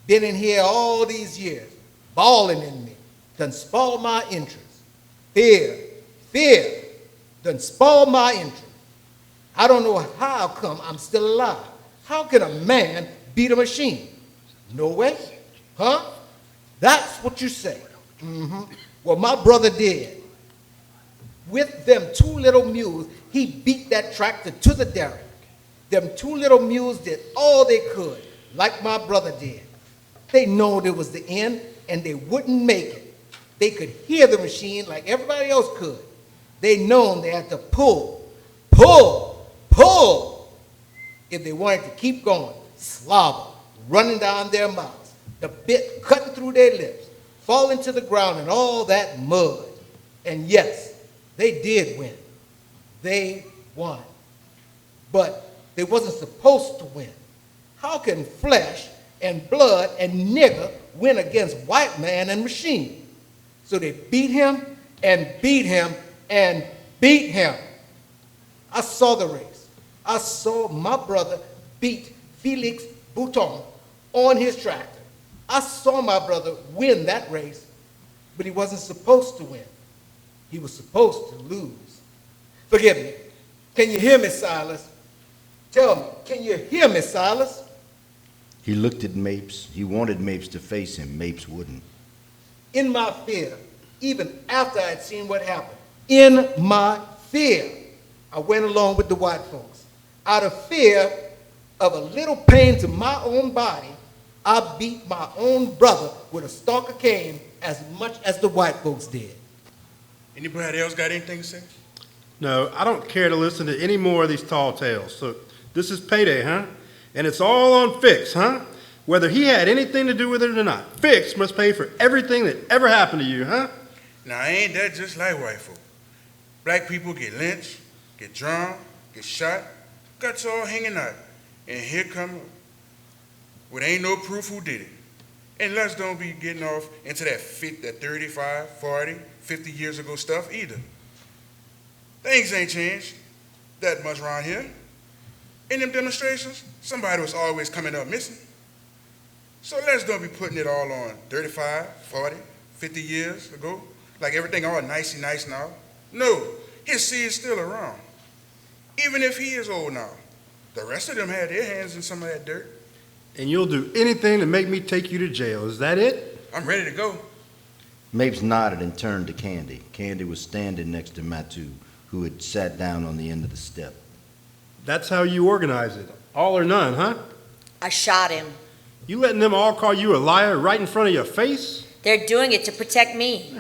Been in here all these years, balling in me, done spoiled my interest. Fear, done spoiled my interest. I don't know how come I'm still alive. How can a man beat a machine? No way. Huh? That's what you say. Well, my brother did. With them 2 little mules, he beat that tractor to the derrick. Them 2 little mules did all they could, like my brother did. They knowed it was the end, and they wouldn't make it. They could hear the machine like everybody else could. They known they had to pull, if they wanted to keep going. Slobber running down their mouths, the bit cutting through their lips, falling to the ground in all that mud. And yes, they did win. They won. But they wasn't supposed to win. How can flesh and blood and nigger win against white man and machine? So they beat him and beat him and beat him. I saw the race. I saw my brother beat Felix Bouton on his tractor. I saw my brother win that race, but he wasn't supposed to win. He was supposed to lose. Forgive me. Can you hear me, Silas? Tell me, can you hear me, Silas? He looked at Mapes. He wanted Mapes to face him. Mapes wouldn't. In my fear, even after I'd seen what happened, in my fear, I went along with the white folks. Out of fear of a little pain to my own body, I beat my own brother with a stalk of cane as much as the white folks did. Anybody else got anything to say? No, I don't care to listen to any more of these tall tales. So this is payday, huh? And it's all on Fix, huh? Whether he had anything to do with it or not, Fix must pay for everything that ever happened to you, huh? Now, ain't that just like white folk? Black people get lynched, get drowned, get shot, guts all hanging out. And here come, well, ain't no proof who did it. And let's don't be getting off into that 35, 40, 50 years ago stuff either. Things ain't changed that much around here. In them demonstrations, somebody was always coming up missing. So let's don't be putting it all on 35, 40, 50 years ago, like everything all nicey nice now. No, his seed is still around. Even if he is old now, the rest of them had their hands in some of that dirt. And you'll do anything to make me take you to jail. Is that it? I'm ready to go. Mapes nodded and turned to Candy. Candy was standing next to Matu, who had sat down on the end of the step. That's how you organize it. All or none, huh? I shot him. You letting them all call you a liar right in front of your face? They're doing it to protect me.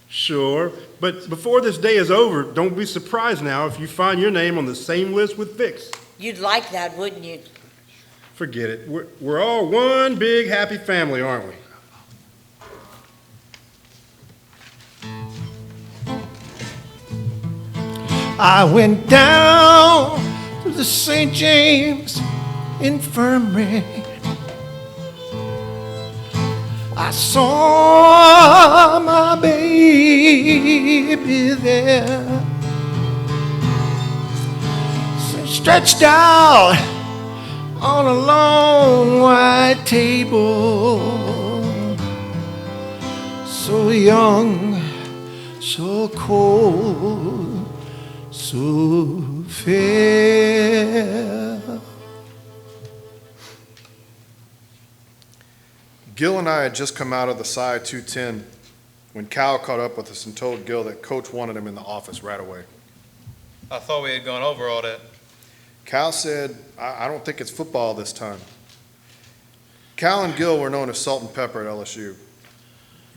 Sure, but before this day is over, don't be surprised now if you find your name on the same list with Fix. You'd like that, wouldn't you? Forget it. We're all one big happy family, aren't we? I went down to the St. James Infirmary. I saw my baby there, stretched out on a long white table, so young, so cold, so fair. Gil and I had just come out of the Psi 210 when Cal caught up with us and told Gil that Coach wanted him in the office right away. I thought we had gone over all that. Cal said, I don't think it's football this time. Cal and Gil were known as Salt and Pepper at LSU.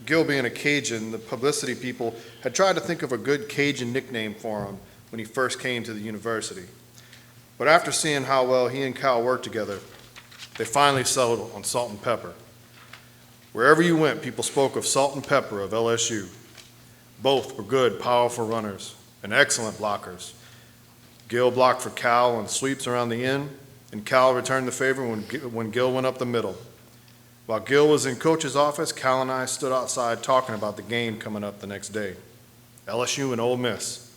Gil being a Cajun, the publicity people had tried to think of a good Cajun nickname for him when he first came to the university. But after seeing how well he and Cal worked together, they finally settled on Salt and Pepper. Wherever you went, people spoke of Salt and Pepper of LSU. Both were good, powerful runners and excellent blockers. Gil blocked for Cal on sweeps around the end, and Cal returned the favor when Gil went up the middle. While Gil was in Coach's office, Cal and I stood outside talking about the game coming up the next day. LSU and Ole Miss.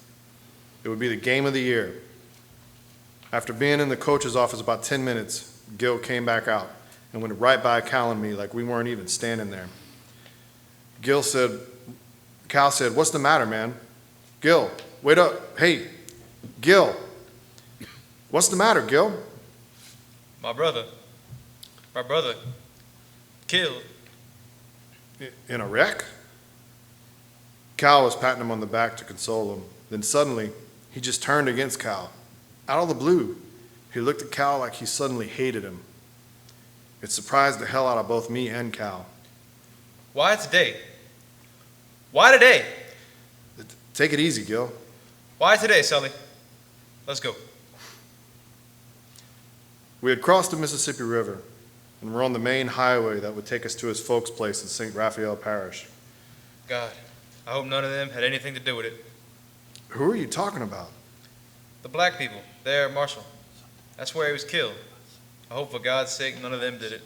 It would be the game of the year. After being in the coach's office about 10 minutes, Gil came back out and went right by Cal and me like we weren't even standing there. Cal said, "What's the matter, man?" "Gil, wait up. Hey, Gil. What's the matter, Gil?" My brother killed." "In a wreck?" Cal was patting him on the back to console him. Then suddenly, he just turned against Cal. Out of the blue, he looked at Cal like he suddenly hated him. It surprised the hell out of both me and Cal. Why today? Why today? "Take it easy, Gil." Why today, Sully? Let's go. We had crossed the Mississippi River and were on the main highway that would take us to his folks' place in St. Raphael Parish. God, I hope none of them had anything to do with it. "Who are you talking about?" The black people, there at Marshall. That's where he was killed. I hope for God's sake none of them did it.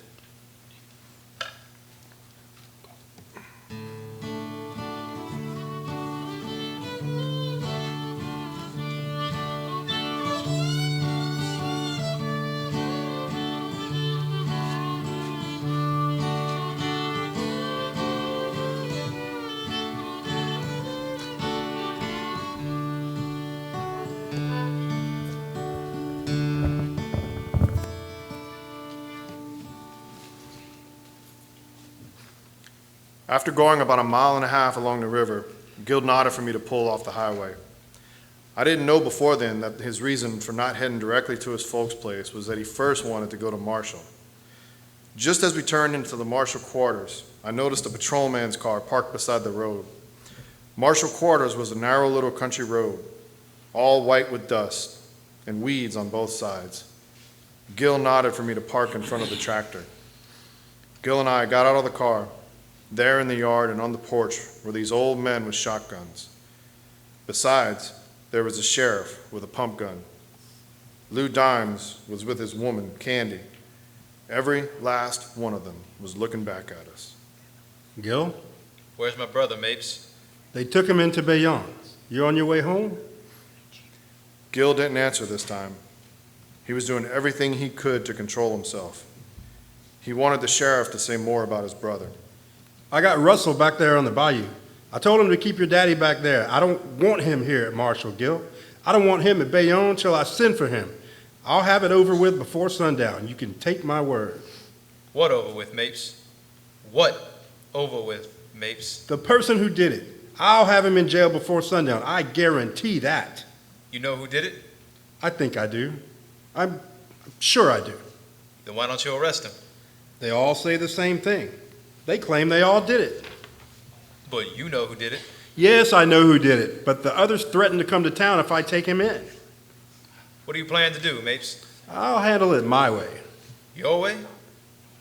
After going about a mile and a half along the river, Gil nodded for me to pull off the highway. I didn't know before then that his reason for not heading directly to his folks' place was that he first wanted to go to Marshall. Just as we turned into the Marshall quarters, I noticed a patrolman's car parked beside the road. Marshall quarters was a narrow little country road, all white with dust and weeds on both sides. Gil nodded for me to park in front of the tractor. Gil and I got out of the car. There in the yard and on the porch were these old men with shotguns. Besides, there was a sheriff with a pump gun. Lou Dimes was with his woman, Candy. Every last one of them was looking back at us. Gil, Where's my brother, Mapes? they took him into Bayonne. You on your way home? Gil didn't answer this time. He was doing everything he could to control himself. He wanted the sheriff to say more about his brother. I got Russell back there on the bayou. I told him to keep your daddy back there. I don't want him here at Marshall, Gil. I don't want him at Bayonne till I send for him. I'll have it over with before sundown. You can take my word. What over with, Mapes? What over with, Mapes? The person who did it. I'll have him in jail before sundown. I guarantee that. You know who did it? I think I do. I'm sure I do. Then why don't you arrest him? They all say the same thing. They claim they all did it. But you know who did it. Yes, I know who did it, but the others threatened to come to town if I take him in. What do you plan to do, Mapes? I'll handle it my way. Your way?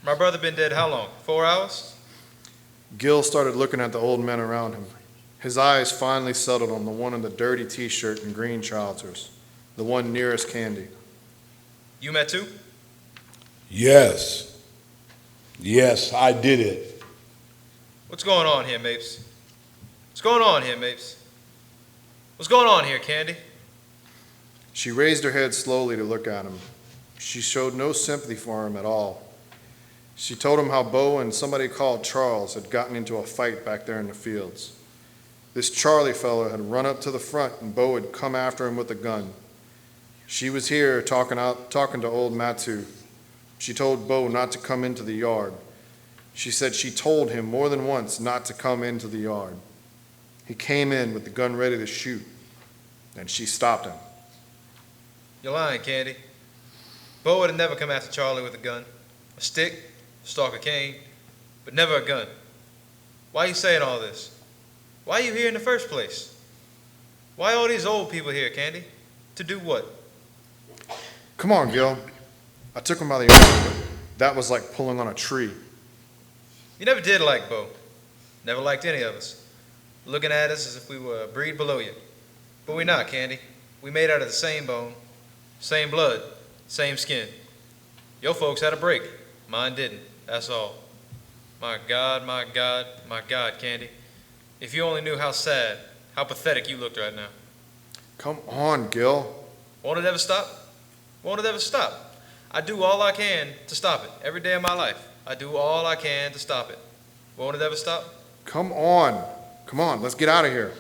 My brother been dead how long? 4 hours? Gil started looking at the old men around him. His eyes finally settled on the one in the dirty t-shirt and green trousers, the one nearest Candy. You met too? Yes. Yes, I did it. What's going on here, Mapes? What's going on here, Mapes? What's going on here, Candy? She raised her head slowly to look at him. She showed no sympathy for him at all. She told him how Bo and somebody called Charles had gotten into a fight back there in the fields. This Charlie fellow had run up to the front and Bo had come after him with a gun. She was here talking to old Matsu. She told Bo not to come into the yard. She said she told him more than once not to come into the yard. He came in with the gun ready to shoot, and she stopped him. You're lying, Candy. Bo would have never come after Charlie with a gun. A stick, a stalk of cane, but never a gun. Why are you saying all this? Why are you here in the first place? Why all these old people here, Candy? To do what? Come on, Gil. I took him by the arm, but that was like pulling on a tree. You never did like Bo. Never liked any of us. Looking at us as if we were a breed below you. But we're not, Candy. We made out of the same bone, same blood, same skin. Your folks had a break. Mine didn't. That's all. My God, my God, my God, Candy. If you only knew how sad, how pathetic you looked right now. Come on, Gil. Won't it ever stop? Won't it ever stop? I do all I can to stop it. Every day of my life. I do all I can to stop it. Won't it ever stop? Come on. Come on, let's get out of here.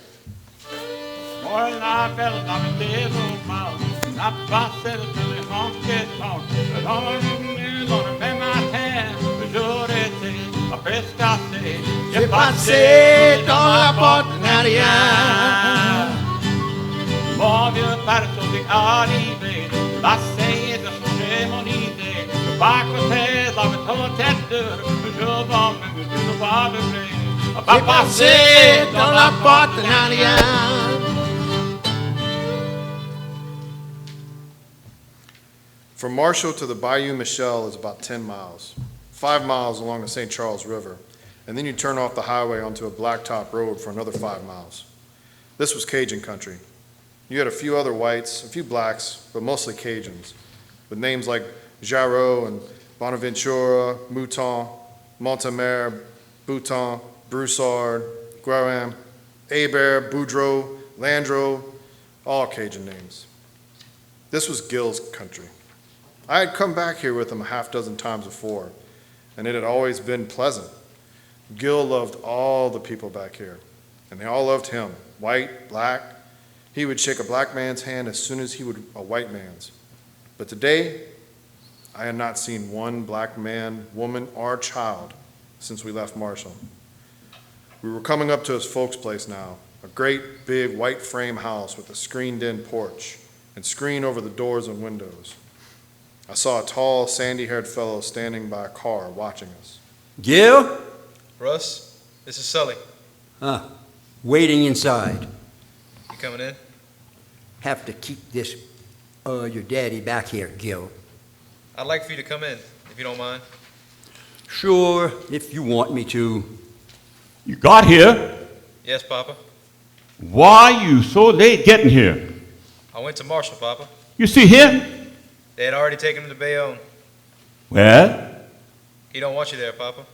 More than I felt like a little mouse. Not passed to the honky tonk. But all I'm gonna pay my hand. Majority, a pescasse. J'ai passé dans la partenariat. Mon vieux père sont arrivés. Passé de changer mon idée. Je pas côté la méthode tête de. Je vais me voir de vrai. J'ai passé dans la partenariat. From Marshall to the Bayou Michel is about 10 miles, 5 miles along the St. Charles River, and then you turn off the highway onto a blacktop road for another 5 miles. This was Cajun country. You had a few other whites, a few blacks, but mostly Cajuns, with names like Jarreau and Bonaventura, Mouton, Montemer, Bouton, Broussard, Guaram, Hebert, Boudreau, Landreau, all Cajun names. This was Gil's country. I had come back here with him a half dozen times before, and it had always been pleasant. Gil loved all the people back here, and they all loved him, white, black. He would shake a black man's hand as soon as he would a white man's. But today, I had not seen one black man, woman, or child since we left Marshall. We were coming up to his folks' place now, a great big white frame house with a screened-in porch and screen over the doors and windows. I saw a tall, sandy-haired fellow standing by a car watching us. Gil? Russ, this is Sully. Waiting inside. You coming in? Have to keep this, your daddy back here, Gil. I'd like for you to come in, if you don't mind. Sure, if you want me to. You got here? Yes, Papa. Why you so late getting here? I went to Marshall, Papa. You see him? They had already taken him to Bayonne. Well? He don't want you there, Papa.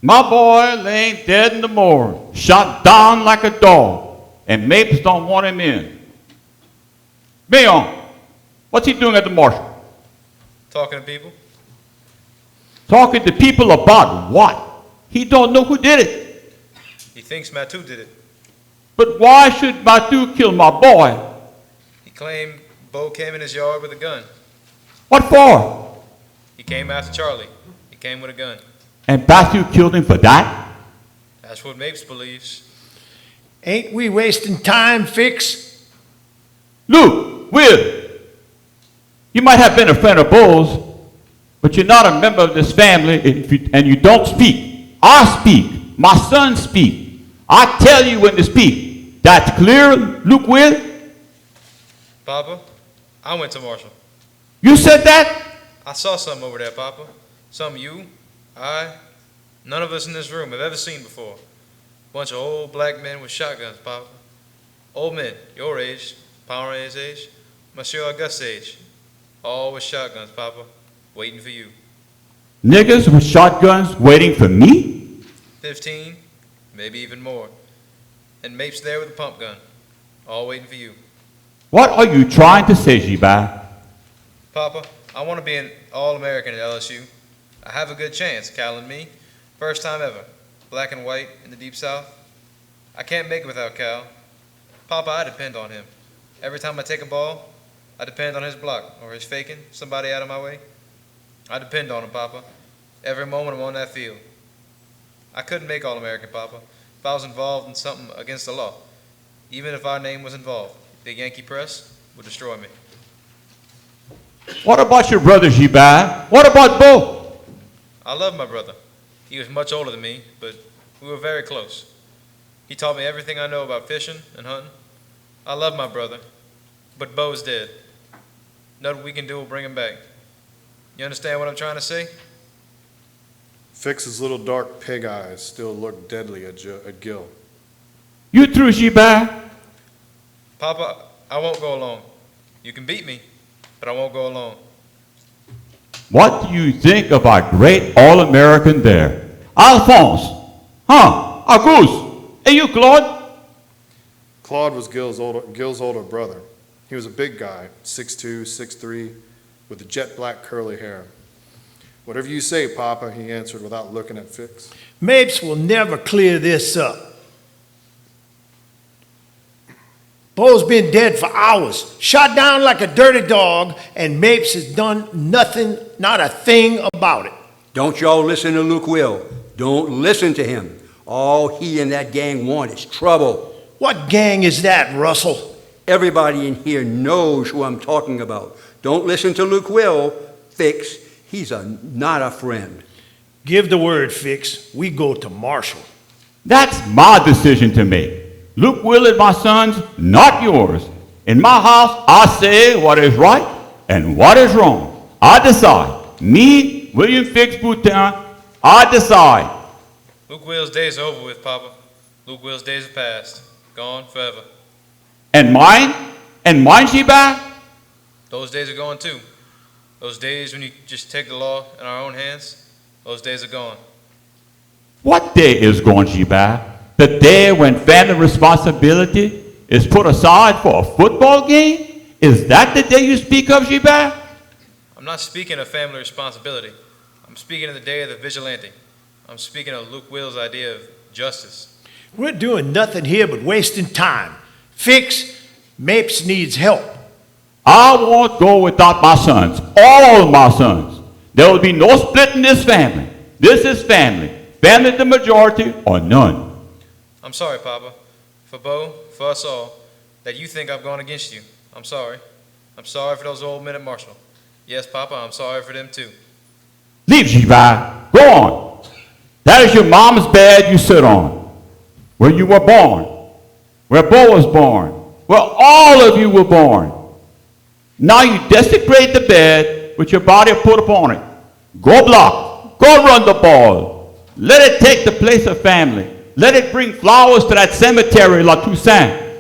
My boy laying dead in the morgue, shot down like a dog, and Mapes don't want him in. Bayonne, what's he doing at the marshal? Talking to people. Talking to people about what? He don't know who did it. He thinks Matu did it. But why should Matu kill my boy? He claimed Bo came in his yard with a gun. What for? He came after Charlie. He came with a gun. And Matu killed him for that? That's what Mapes believes. Ain't we wasting time, Fix? Luke, Will, you might have been a friend of Bo's, but you're not a member of this family and you don't speak. I speak. My son speak. I tell you when to speak. That's clear, Luke Will? Papa, I went to Marshall. You said that? I saw something over there, Papa. Something you, none of us in this room have ever seen before. Bunch of old black men with shotguns, Papa. Old men, your age, Pomeroy's age, Monsieur Auguste's age. All with shotguns, Papa, waiting for you. Niggas with shotguns waiting for me? 15, maybe even more. And Mapes there with a pump gun, all waiting for you. What are you trying to say, Jibai? Papa, I want to be an All-American at LSU. I have a good chance, Cal and me. First time ever, black and white in the Deep South. I can't make it without Cal. Papa, I depend on him. Every time I take a ball, I depend on his block or his faking somebody out of my way. I depend on him, Papa. Every moment I'm on that field. I couldn't make All-American, Papa, if I was involved in something against the law. Even if our name was involved, the Yankee press would destroy me. What about your brother, Jibai? What about Bo? I love my brother. He was much older than me, but we were very close. He taught me everything I know about fishing and hunting. I love my brother, but Bo's dead. Nothing we can do will bring him back. You understand what I'm trying to say? Fix's little dark pig eyes still looked deadly at Gil. You through, Jibai? Papa, I won't go alone. You can beat me, but I won't go alone. What do you think of our great All-American there? Alphonse. Auguste. And you, Claude? Claude was Gil's older brother. He was a big guy, 6'2", 6'3", with the jet black curly hair. Whatever you say, Papa, he answered without looking at Fix. Mapes will never clear this up. Bo's been dead for hours, shot down like a dirty dog, and Mapes has done nothing, not a thing about it. Don't y'all listen to Luke Will. Don't listen to him. All he and that gang want is trouble. What gang is that, Russell? Everybody in here knows who I'm talking about. Don't listen to Luke Will, Fix. He's not a friend. Give the word, Fix. We go to Marshall. That's my decision to make. Luke Will and my sons, not yours. In my house, I say what is right and what is wrong. I decide. Me, William Fix Boutin, I decide. Luke Will's days are over with, Papa. Luke Will's days are past. Gone forever. And mine? And mine, Sheba? Those days are gone too. Those days when you just take the law in our own hands, those days are gone. What day is gone, Sheba? The day when family responsibility is put aside for a football game? Is that the day you speak of, Sheba? I'm not speaking of family responsibility. I'm speaking of the day of the vigilante. I'm speaking of Luke Will's idea of justice. We're doing nothing here but wasting time. Fix, Mapes needs help. I won't go without my sons, all my sons. There will be no split in this family. This is family. Family the majority or none. I'm sorry, Papa. For Bo, for us all, that you think I've gone against you. I'm sorry. I'm sorry for those old men at Marshall. Yes, Papa, I'm sorry for them too. Leave, Shiva. Go on. That is your mom's bed you sit on. Where you were born. Where Bo was born. Where all of you were born. Now you desecrate the bed with your body put upon it. Go block. Go run the ball. Let it take the place of family. Let it bring flowers to that cemetery, La Toussaint.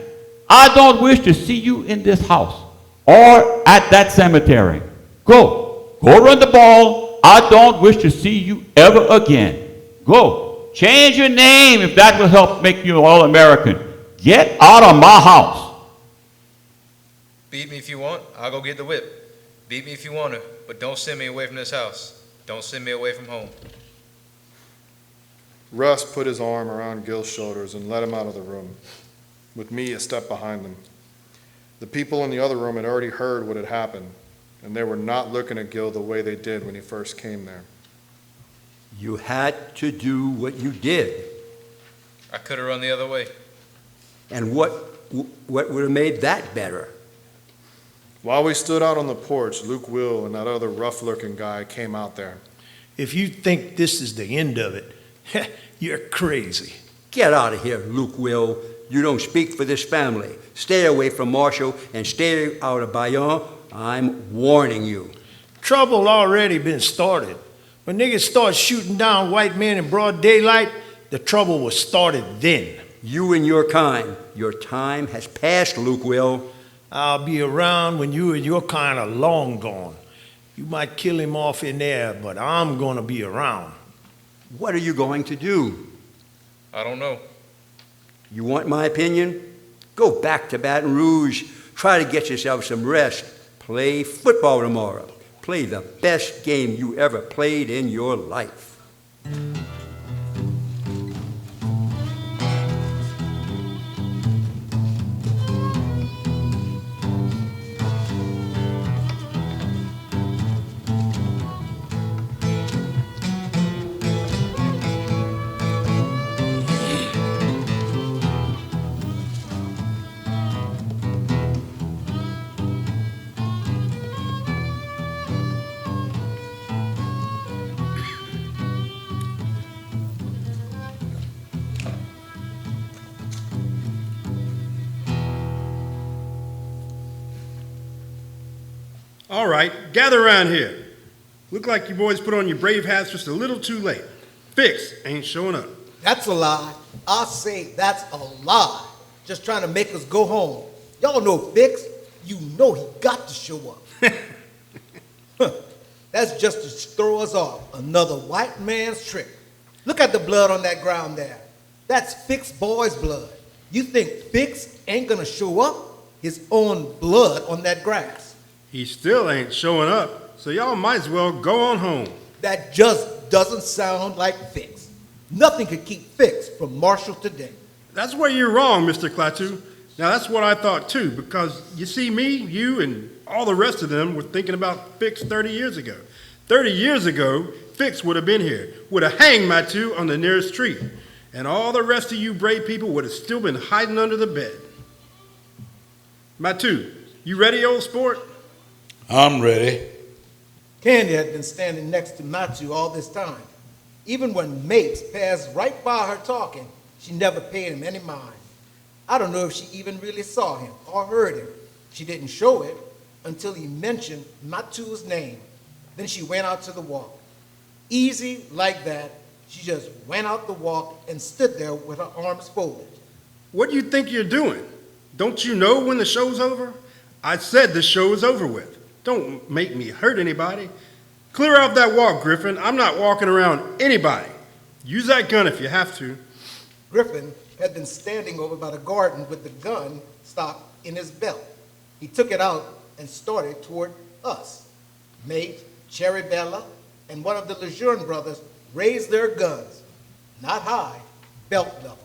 I don't wish to see you in this house or at that cemetery. Go. Go run the ball. I don't wish to see you ever again. Go. Change your name if that will help make you All-American. Get out of my house. Beat me if you want. I'll go get the whip. Beat me if you want to, but don't send me away from this house. Don't send me away from home. Russ put his arm around Gil's shoulders and led him out of the room, with me a step behind them. The people in the other room had already heard what had happened, and they were not looking at Gil the way they did when he first came there. You had to do what you did. I could have run the other way. And what would have made that better? While we stood out on the porch, Luke Will and that other rough-looking guy came out there. If you think this is the end of it, you're crazy. Get out of here, Luke Will. You don't speak for this family. Stay away from Marshall and stay out of Bayonne. I'm warning you. Trouble already been started. When niggas start shooting down white men in broad daylight, the trouble was started then. You and your kind, your time has passed, Luke Will. I'll be around when you and your kind are long gone. You might kill him off in there, but I'm gonna be around. What are you going to do? I don't know. You want my opinion? Go back to Baton Rouge. Try to get yourself some rest. Play football tomorrow. Play the best game you ever played in your life. All right, gather around here. Look like you boys put on your brave hats just a little too late. Fix ain't showing up. That's a lie. I say that's a lie. Just trying to make us go home. Y'all know Fix. You know he got to show up. That's just to throw us off. Another white man's trick. Look at the blood on that ground there. That's Fix boy's blood. You think Fix ain't gonna show up? His own blood on that grass. He still ain't showing up, so y'all might as well go on home. That just doesn't sound like Fix. Nothing could keep Fix from Marshall today. That's where you're wrong, Mr. Klaatu. Now, that's what I thought too, because you see, me, you, and all the rest of them were thinking about Fix 30 years ago. 30 years ago, Fix would have been here, would have hanged Matu on the nearest tree, and all the rest of you brave people would have still been hiding under the bed. Matu, you ready, old sport? I'm ready. Candy had been standing next to Matu all this time. Even when Mapes passed right by her talking, she never paid him any mind. I don't know if she even really saw him or heard him. She didn't show it until he mentioned Matu's name. Then she went out to the walk. Easy like that, she just went out the walk and stood there with her arms folded. What do you think you're doing? Don't you know when the show's over? I said the show is over with. Don't make me hurt anybody. Clear out that walk, Griffin. I'm not walking around anybody. Use that gun if you have to. Griffin had been standing over by the garden with the gun stock in his belt. He took it out and started toward us. Mate, Cherry Bella, and one of the Lejeune brothers raised their guns. Not high, belt level.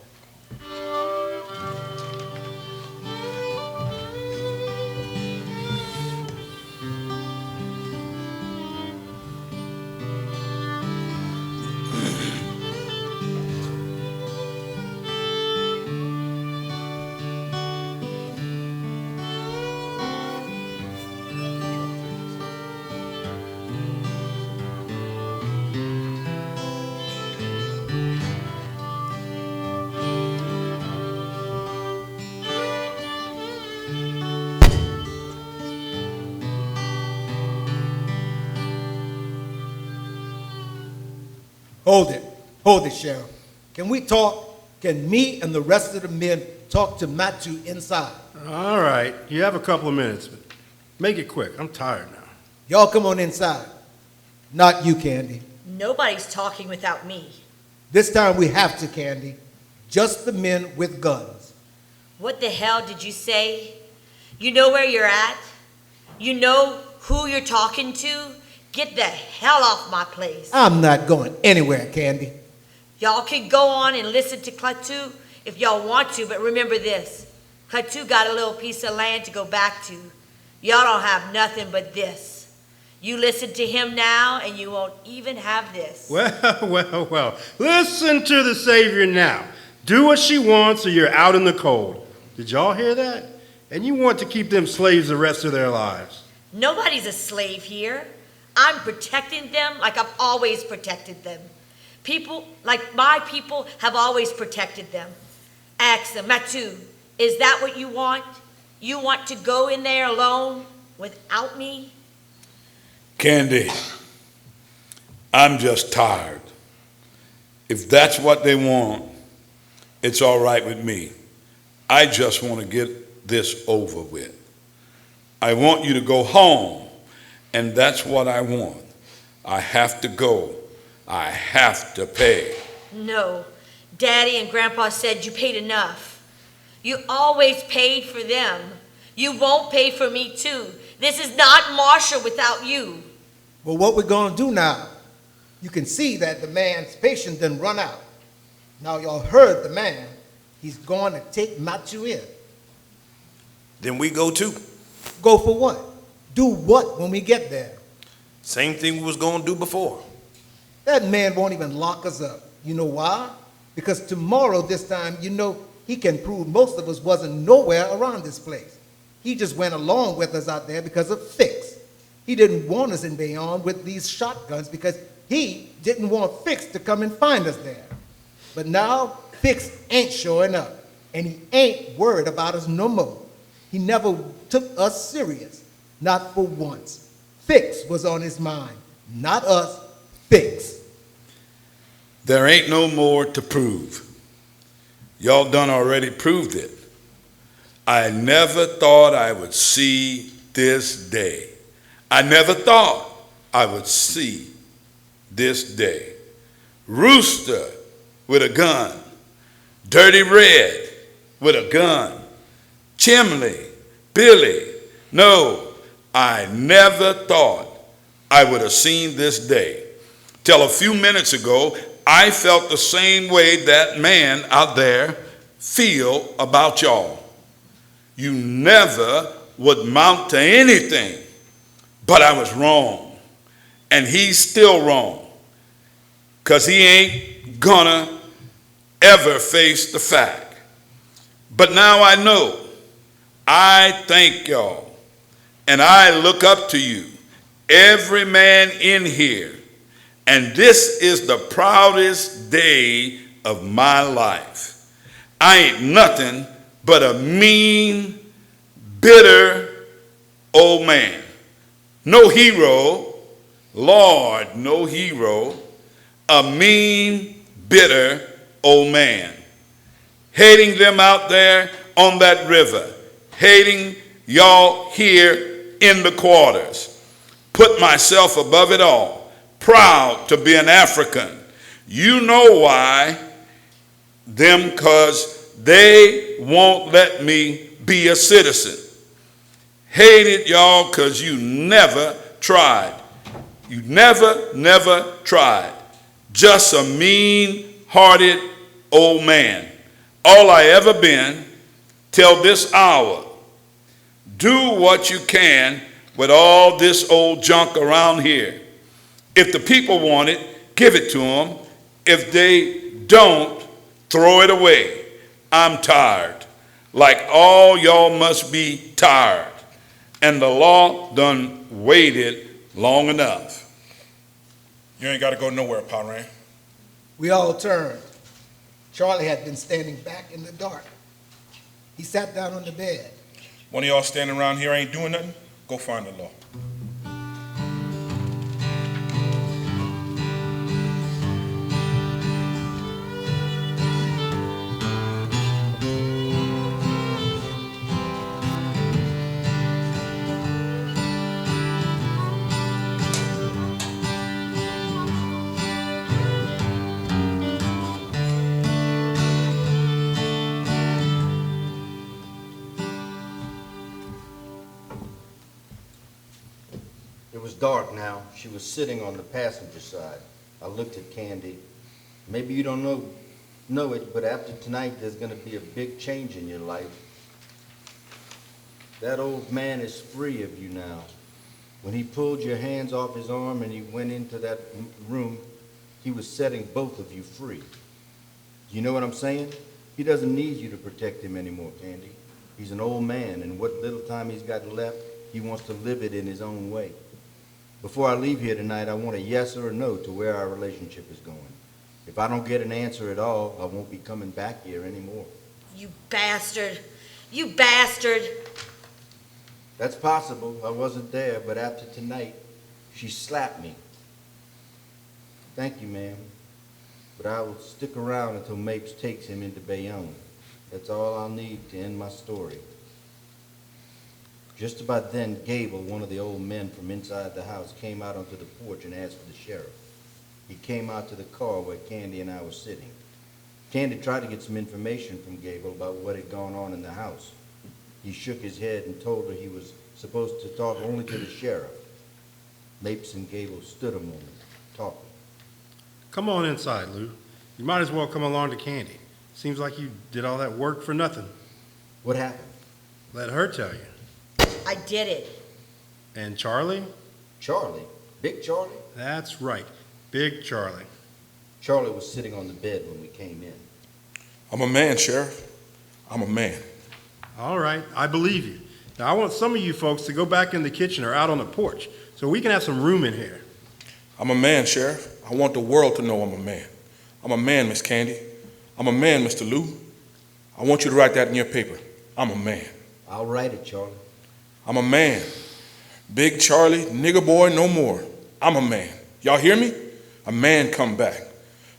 Hold it, Sheriff. Can we talk? Can me and the rest of the men talk to Matu inside? All right, you have a couple of minutes, but make it quick. I'm tired now. Y'all come on inside. Not you, Candy. Nobody's talking without me. This time we have to, Candy. Just the men with guns. What the hell did you say? You know where you're at? You know who you're talking to? Get the hell off my place. I'm not going anywhere, Candy. Y'all can go on and listen to Klaatu if y'all want to, but remember this. Klaatu got a little piece of land to go back to. Y'all don't have nothing but this. You listen to him now, and you won't even have this. Well. Listen to the Savior now. Do what she wants or you're out in the cold. Did y'all hear that? And you want to keep them slaves the rest of their lives. Nobody's a slave here. I'm protecting them like I've always protected them. People, like my people, have always protected them. Ask them, Matu, is that what you want? You want to go in there alone without me? Candy, I'm just tired. If that's what they want, it's all right with me. I just want to get this over with. I want you to go home, and that's what I want. I have to go. I have to pay. No. Daddy and Grandpa said you paid enough. You always paid for them. You won't pay for me too. This is not Marshall without you. Well, what we're going to do now, you can see that the man's patience didn't run out. Now y'all heard the man. He's going to take Matu in. Then we go too. Go for what? Do what when we get there? Same thing we was going to do before. That man won't even lock us up. You know why? Because tomorrow this time, you know, he can prove most of us wasn't nowhere around this place. He just went along with us out there because of Fix. He didn't want us in Bayonne with these shotguns because he didn't want Fix to come and find us there. But now Fix ain't showing up, and he ain't worried about us no more. He never took us serious, not for once. Fix was on his mind, not us, Fix. There ain't no more to prove. Y'all done already proved it. I never thought I would see this day. I never thought. I would see this day. Rooster with a gun. Dirty Red with a gun. Chimney, Billy. No, I never thought I would have seen this day. Till a few minutes ago, I felt the same way that man out there feel about y'all. You never would mount to anything, but I was wrong. And he's still wrong, because he ain't gonna ever face the fact. But now I know. I thank y'all, and I look up to you, every man in here, and this is the proudest day of my life. I ain't nothing but a mean, bitter old man. No hero, Lord, no hero, a mean, bitter old man. Hating them out there on that river, hating y'all here in the quarters. Put myself above it all, proud to be an African. You know why? Them, 'cause they won't let me be a citizen. Hated y'all 'cause you never tried. You never tried. Just a mean-hearted old man. All I ever been till this hour. Do what you can with all this old junk around here. If the people want it, give it to them. If they don't, throw it away. I'm tired. Like all y'all must be tired. And the law done waited long enough. You ain't got to go nowhere, Paran. We all turned. Charlie had been standing back in the dark. He sat down on the bed. One of y'all standing around here ain't doing nothing? Go find the law. It was dark now. She was sitting on the passenger side. I looked at Candy. Maybe you don't know it, but after tonight, there's going to be a big change in your life. That old man is free of you now. When he pulled your hands off his arm and he went into that room, he was setting both of you free. You know what I'm saying? He doesn't need you to protect him anymore, Candy. He's an old man, and what little time he's got left, he wants to live it in his own way. Before I leave here tonight, I want a yes or a no to where our relationship is going. If I don't get an answer at all, I won't be coming back here anymore. You bastard. You bastard. That's possible. I wasn't there, but after tonight, she slapped me. Thank you, ma'am. But I will stick around until Mapes takes him into Bayonne. That's all I'll need to end my story. Just about then, Gable, one of the old men from inside the house, came out onto the porch and asked for the sheriff. He came out to the car where Candy and I were sitting. Candy tried to get some information from Gable about what had gone on in the house. He shook his head and told her he was supposed to talk only to the sheriff. Mapes and Gable stood a moment, talking. Come on inside, Lou. You might as well come along to Candy. Seems like you did all that work for nothing. What happened? Let her tell you. I did it. And Charlie? Charlie? Big Charlie? That's right. Big Charlie. Charlie was sitting on the bed when we came in. I'm a man, Sheriff. I'm a man. All right, I believe you. Now, I want some of you folks to go back in the kitchen or out on the porch so we can have some room in here. I'm a man, Sheriff. I want the world to know I'm a man. I'm a man, Miss Candy. I'm a man, Mr. Lou. I want you to write that in your paper. I'm a man. I'll write it, Charlie. I'm a man. Big Charlie, nigger boy, no more. I'm a man. Y'all hear me? A man come back.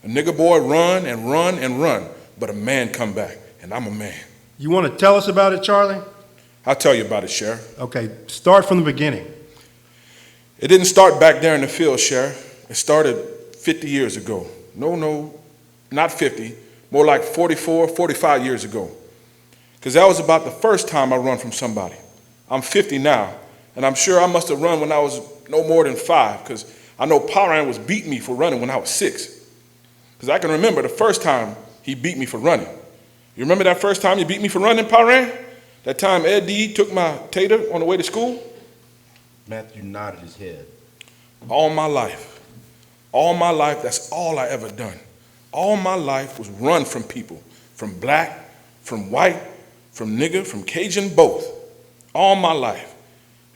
A nigger boy run and run and run, but a man come back, and I'm a man. You want to tell us about it, Charlie? I'll tell you about it, Sheriff. Okay, start from the beginning. It didn't start back there in the field, Sheriff. It started 50 years ago. No, not 50, more like 44, 45 years ago. Because that was about the first time I run from somebody. I'm 50 now, and I'm sure I must have run when I was no more than 5, because I know Paran was beating me for running when I was 6. Because I can remember the first time he beat me for running. You remember that first time he beat me for running, Paran? That time Ed D took my tater on the way to school? Matthew nodded his head. All my life, that's all I ever done. All my life was run from people, from black, from white, from nigger, from Cajun, both. All my life.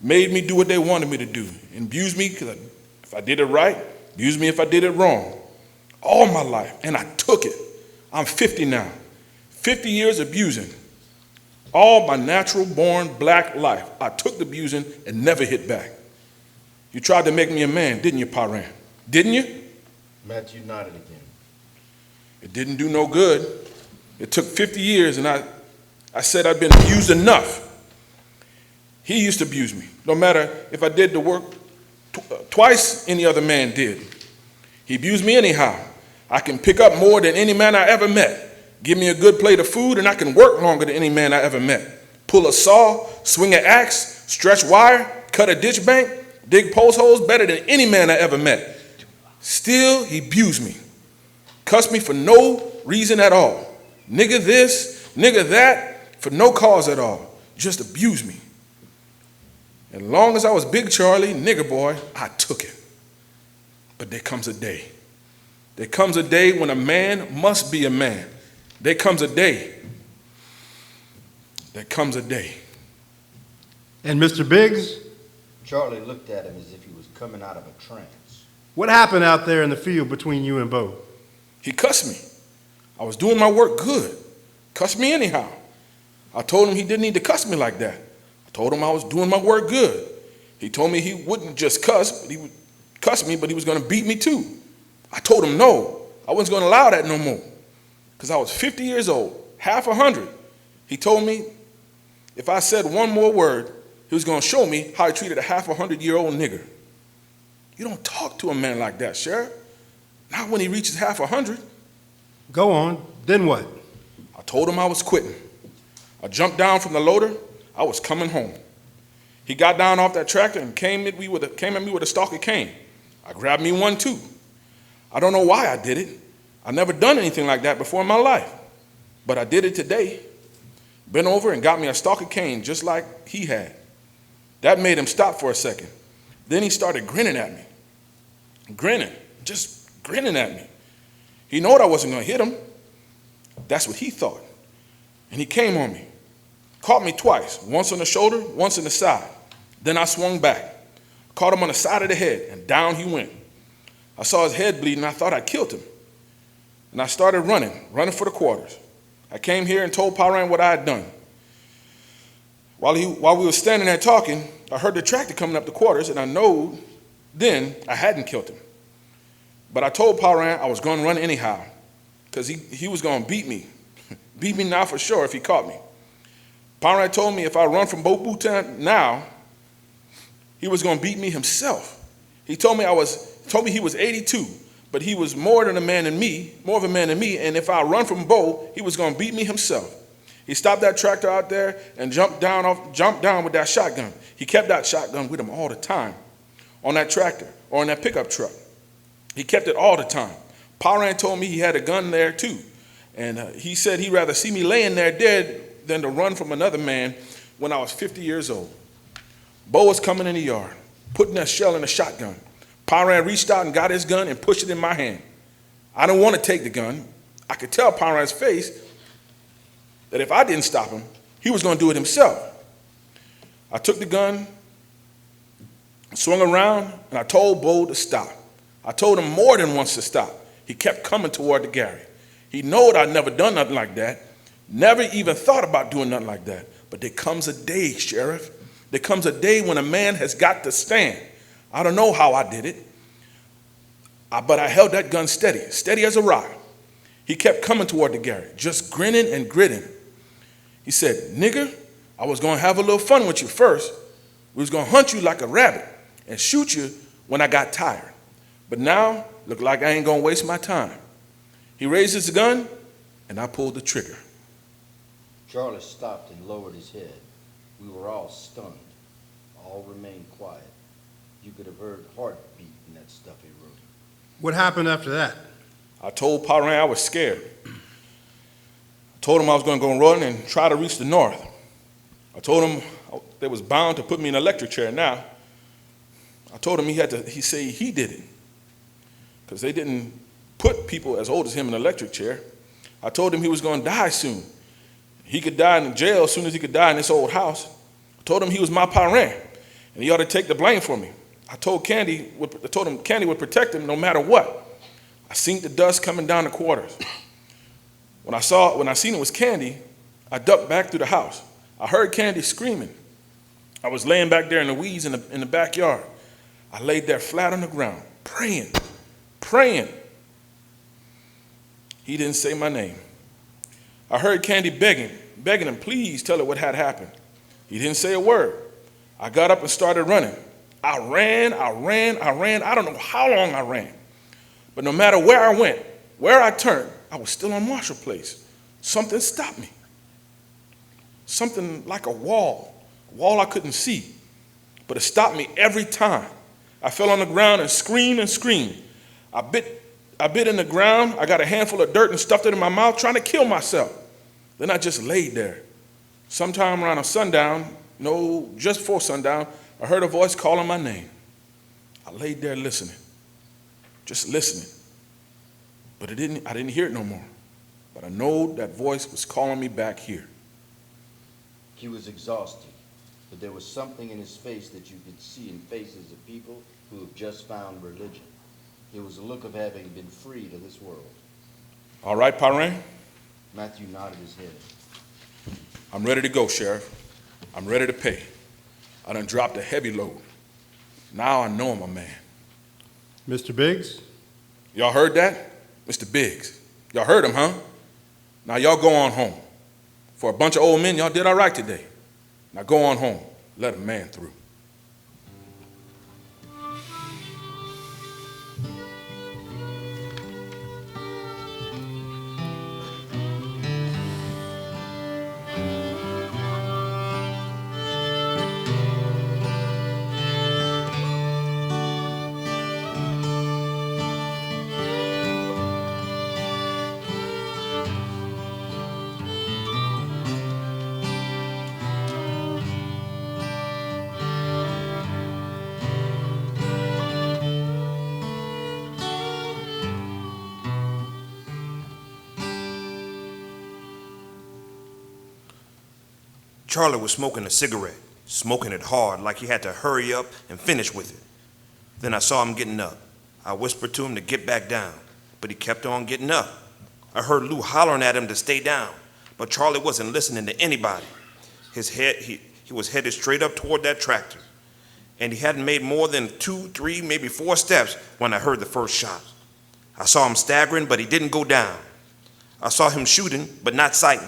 Made me do what they wanted me to do. And abused me if I did it right, abused me if I did it wrong. All my life, and I took it. I'm 50 now. 50 years abusing. All my natural born black life, I took the abusing and never hit back. You tried to make me a man, didn't you, Paran? Didn't you? Matthew nodded again. It didn't do no good. It took 50 years, and I said I'd been abused enough. He used to abuse me, no matter if I did the work twice any other man did. He abused me anyhow. I can pick up more than any man I ever met. Give me a good plate of food, and I can work longer than any man I ever met. Pull a saw, swing an axe, stretch wire, cut a ditch bank, dig post holes better than any man I ever met. Still, he abused me. Cussed me for no reason at all. Nigga this, nigga that, for no cause at all. Just abused me. As long as I was Big Charlie, nigger boy, I took it. But there comes a day. There comes a day when a man must be a man. There comes a day. There comes a day. And Mr. Biggs? Charlie looked at him as if he was coming out of a trance. What happened out there in the field between you and Bo? He cussed me. I was doing my work good. Cussed me anyhow. I told him he didn't need to cuss me like that. I told him I was doing my work good. He told me he wouldn't just cuss, but he would cuss me, but he was going to beat me too. I told him no. I wasn't going to allow that no more. Because I was 50 years old, half 100. He told me if I said one more word, he was going to show me how he treated a half 100-year-old nigger. You don't talk to a man like that, Sheriff. Not when he reaches half 100. Go on. Then what? I told him I was quitting. I jumped down from the loader. I was coming home. He got down off that tractor and came at me with a stalk of cane. I grabbed me one too. I don't know why I did it. I never done anything like that before in my life. But I did it today. Bent over and got me a stalk of cane just like he had. That made him stop for a second. Then he started grinning at me. Grinning. Just grinning at me. He knowed I wasn't going to hit him. That's what he thought. And he came on me. Caught me twice. Once on the shoulder, once in the side. Then I swung back. Caught him on the side of the head, and down he went. I saw his head bleeding, and I thought I killed him. And I started running for the quarters. I came here and told Paran what I had done. While we were standing there talking, I heard the tractor coming up the quarters, and I knew then I hadn't killed him. But I told Paran I was going to run anyhow, because he was going to beat me. Beat me now for sure if he caught me. Paran told me if I run from Bo Bhutan now, he was going to beat me himself. He told me he was 82, but he was more of a man than me, and if I run from Bo, he was going to beat me himself. He stopped that tractor out there and jumped down with that shotgun. He kept that shotgun with him all the time, on that tractor or on that pickup truck. He kept it all the time. Paran told me he had a gun there too, and he said he'd rather see me laying there dead than to run from another man when I was 50 years old. Bo was coming in the yard, putting that shell in a shotgun. Paran reached out and got his gun and pushed it in my hand. I didn't want to take the gun. I could tell Paran's face that if I didn't stop him, he was going to do it himself. I took the gun, swung around, and I told Bo to stop. I told him more than once to stop. He kept coming toward the Gary. He knowed I'd never done nothing like that, never even thought about doing nothing like that. But there comes a day, Sheriff. There comes a day when a man has got to stand. I don't know how I did it, but I held that gun steady as a rock. He kept coming toward the Gary, just grinning and gritting. He said, "Nigger, I was going to have a little fun with you first. We was going to hunt you like a rabbit. and shoot you when I got tired. But now, look like I ain't gonna waste my time. He raised his gun, and I pulled the trigger. Charlie stopped and lowered his head. We were all stunned. All remained quiet. You could have heard heartbeat in that stuffy room. What happened after that? I told Parrain I was scared. I told him I was going to go run and try to reach the north. I told him they was bound to put me in an electric chair now. I told him he said he did it, because they didn't put people as old as him in an electric chair. I told him he was going to die soon. He could die in jail as soon as he could die in this old house. I told him he was my parrain, and he ought to take the blame for me. I told him Candy would protect him no matter what. I seen the dust coming down the quarters. When I seen it was Candy, I ducked back through the house. I heard Candy screaming. I was laying back there in the weeds in the backyard. I laid there flat on the ground, praying. He didn't say my name. I heard Candy begging him, please tell her what had happened. He didn't say a word. I got up and started running. I ran. I don't know how long I ran. But no matter where I went, where I turned, I was still on Marshall Place. Something stopped me. Something like a wall I couldn't see. But it stopped me every time. I fell on the ground and screamed. I bit in the ground. I got a handful of dirt and stuffed it in my mouth, trying to kill myself. Then I just laid there. Sometime around just before sundown, I heard a voice calling my name. I laid there listening, just listening. But I didn't hear it no more. But I know that voice was calling me back here. He was exhausted, but there was something in his face that you could see in faces of people who have just found religion. It was a look of having been freed of this world. All right, Parrain? Matthew nodded his head. I'm ready to go, Sheriff. I'm ready to pay. I done dropped a heavy load. Now I know I'm a man. Mr. Biggs? Y'all heard that? Mr. Biggs. Y'all heard him, huh? Now y'all go on home. For a bunch of old men, y'all did all right today. Now go on home. Let a man through. Charlie was smoking a cigarette, smoking it hard like he had to hurry up and finish with it. Then I saw him getting up. I whispered to him to get back down, but he kept on getting up. I heard Lou hollering at him to stay down, but Charlie wasn't listening to anybody. He was headed straight up toward that tractor, and he hadn't made more than 2, 3, maybe 4 steps when I heard the first shot. I saw him staggering, but he didn't go down. I saw him shooting, but not sighting.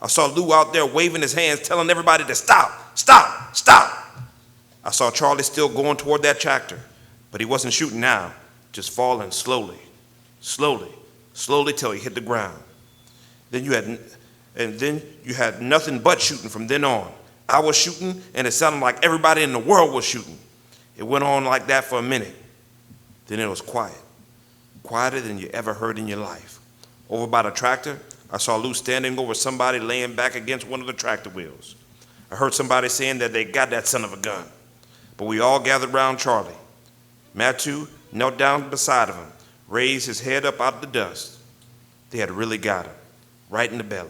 I saw Lou out there waving his hands, telling everybody to stop, stop, stop. I saw Charlie still going toward that tractor, but he wasn't shooting now, just falling slowly till he hit the ground. Then you had nothing but shooting from then on. I was shooting, and it sounded like everybody in the world was shooting. It went on like that for a minute. Then it was quiet, quieter than you ever heard in your life. Over by the tractor, I saw Lou standing over somebody laying back against one of the tractor wheels. I heard somebody saying that they got that son of a gun. But we all gathered around Charlie. Matthew knelt down beside of him, raised his head up out of the dust. They had really got him, right in the belly.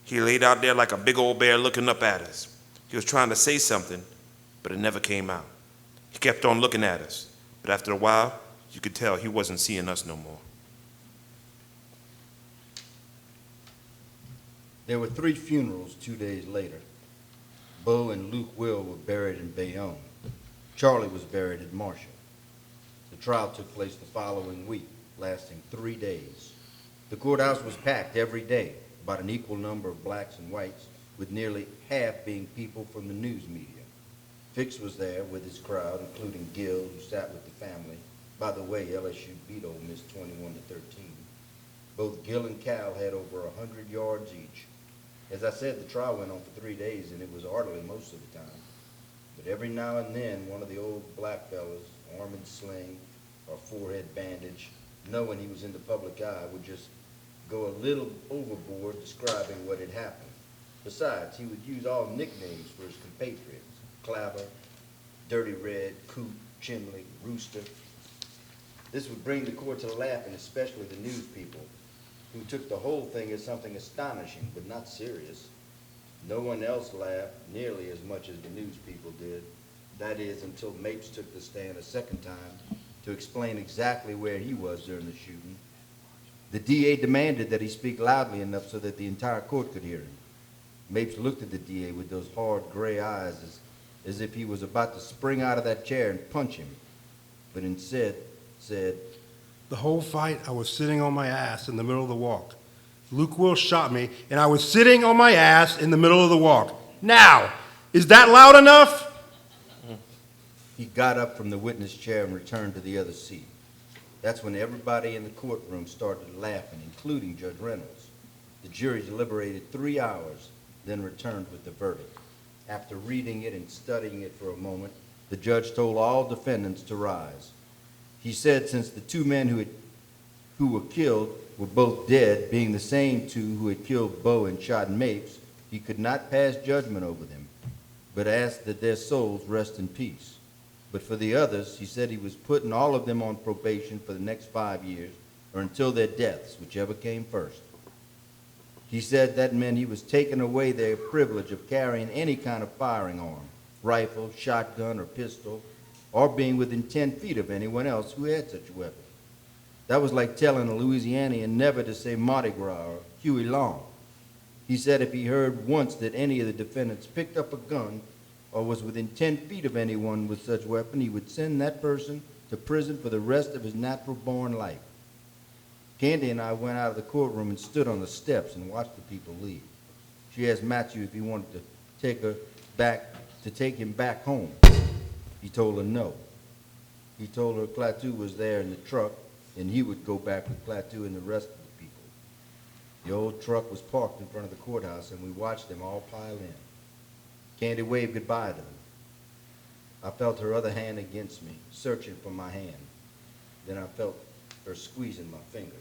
He laid out there like a big old bear looking up at us. He was trying to say something, but it never came out. He kept on looking at us, but after a while, you could tell he wasn't seeing us no more. There were 3 funerals 2 days later. Bo and Luke Will were buried in Bayonne. Charlie was buried at Marshall. The trial took place the following week, lasting 3 days. The courthouse was packed every day, about an equal number of blacks and whites, with nearly half being people from the news media. Fix was there with his crowd, including Gill, who sat with the family. By the way, LSU beat Ole Miss 21-13. Both Gill and Cal had over 100 yards each. As I said, the trial went on for 3 days, and it was orderly most of the time. But every now and then, one of the old black fellas, arm in sling or forehead bandage, knowing he was in the public eye, would just go a little overboard describing what had happened. Besides, he would use all nicknames for his compatriots: Clabber, Dirty Red, Coot, Chimley, Rooster. This would bring the court to laughing, especially the news people, who took the whole thing as something astonishing but not serious. No one else laughed nearly as much as the news people did. That is, until Mapes took the stand a second time to explain exactly where he was during the shooting. The DA demanded that he speak loudly enough so that the entire court could hear him. Mapes looked at the DA with those hard gray eyes as if he was about to spring out of that chair and punch him, but instead said, The whole fight, I was sitting on my ass in the middle of the walk. Luke Will shot me, and I was sitting on my ass in the middle of the walk. Now, is that loud enough? He got up from the witness chair and returned to the other seat. That's when everybody in the courtroom started laughing, including Judge Reynolds. The jury deliberated 3 hours, then returned with the verdict. After reading it and studying it for a moment, the judge told all defendants to rise. He said since the two men who were killed were both dead, being the same two who had killed Bo and shot Mapes, he could not pass judgment over them, but asked that their souls rest in peace. But for the others, he said he was putting all of them on probation for the next 5 years, or until their deaths, whichever came first. He said that meant he was taking away their privilege of carrying any kind of firing arm, rifle, shotgun, or pistol, or being within 10 feet of anyone else who had such a weapon. That was like telling a Louisianian never to say Mardi Gras or Huey Long. He said if he heard once that any of the defendants picked up a gun or was within 10 feet of anyone with such weapon, he would send that person to prison for the rest of his natural-born life. Candy and I went out of the courtroom and stood on the steps and watched the people leave. She asked Matthew if he wanted to take him back home. He told her no. He told her Klaatu was there in the truck, and he would go back with Klaatu and the rest of the people. The old truck was parked in front of the courthouse, and we watched them all pile in. Candy waved goodbye to them. I felt her other hand against me, searching for my hand. Then I felt her squeezing my fingers.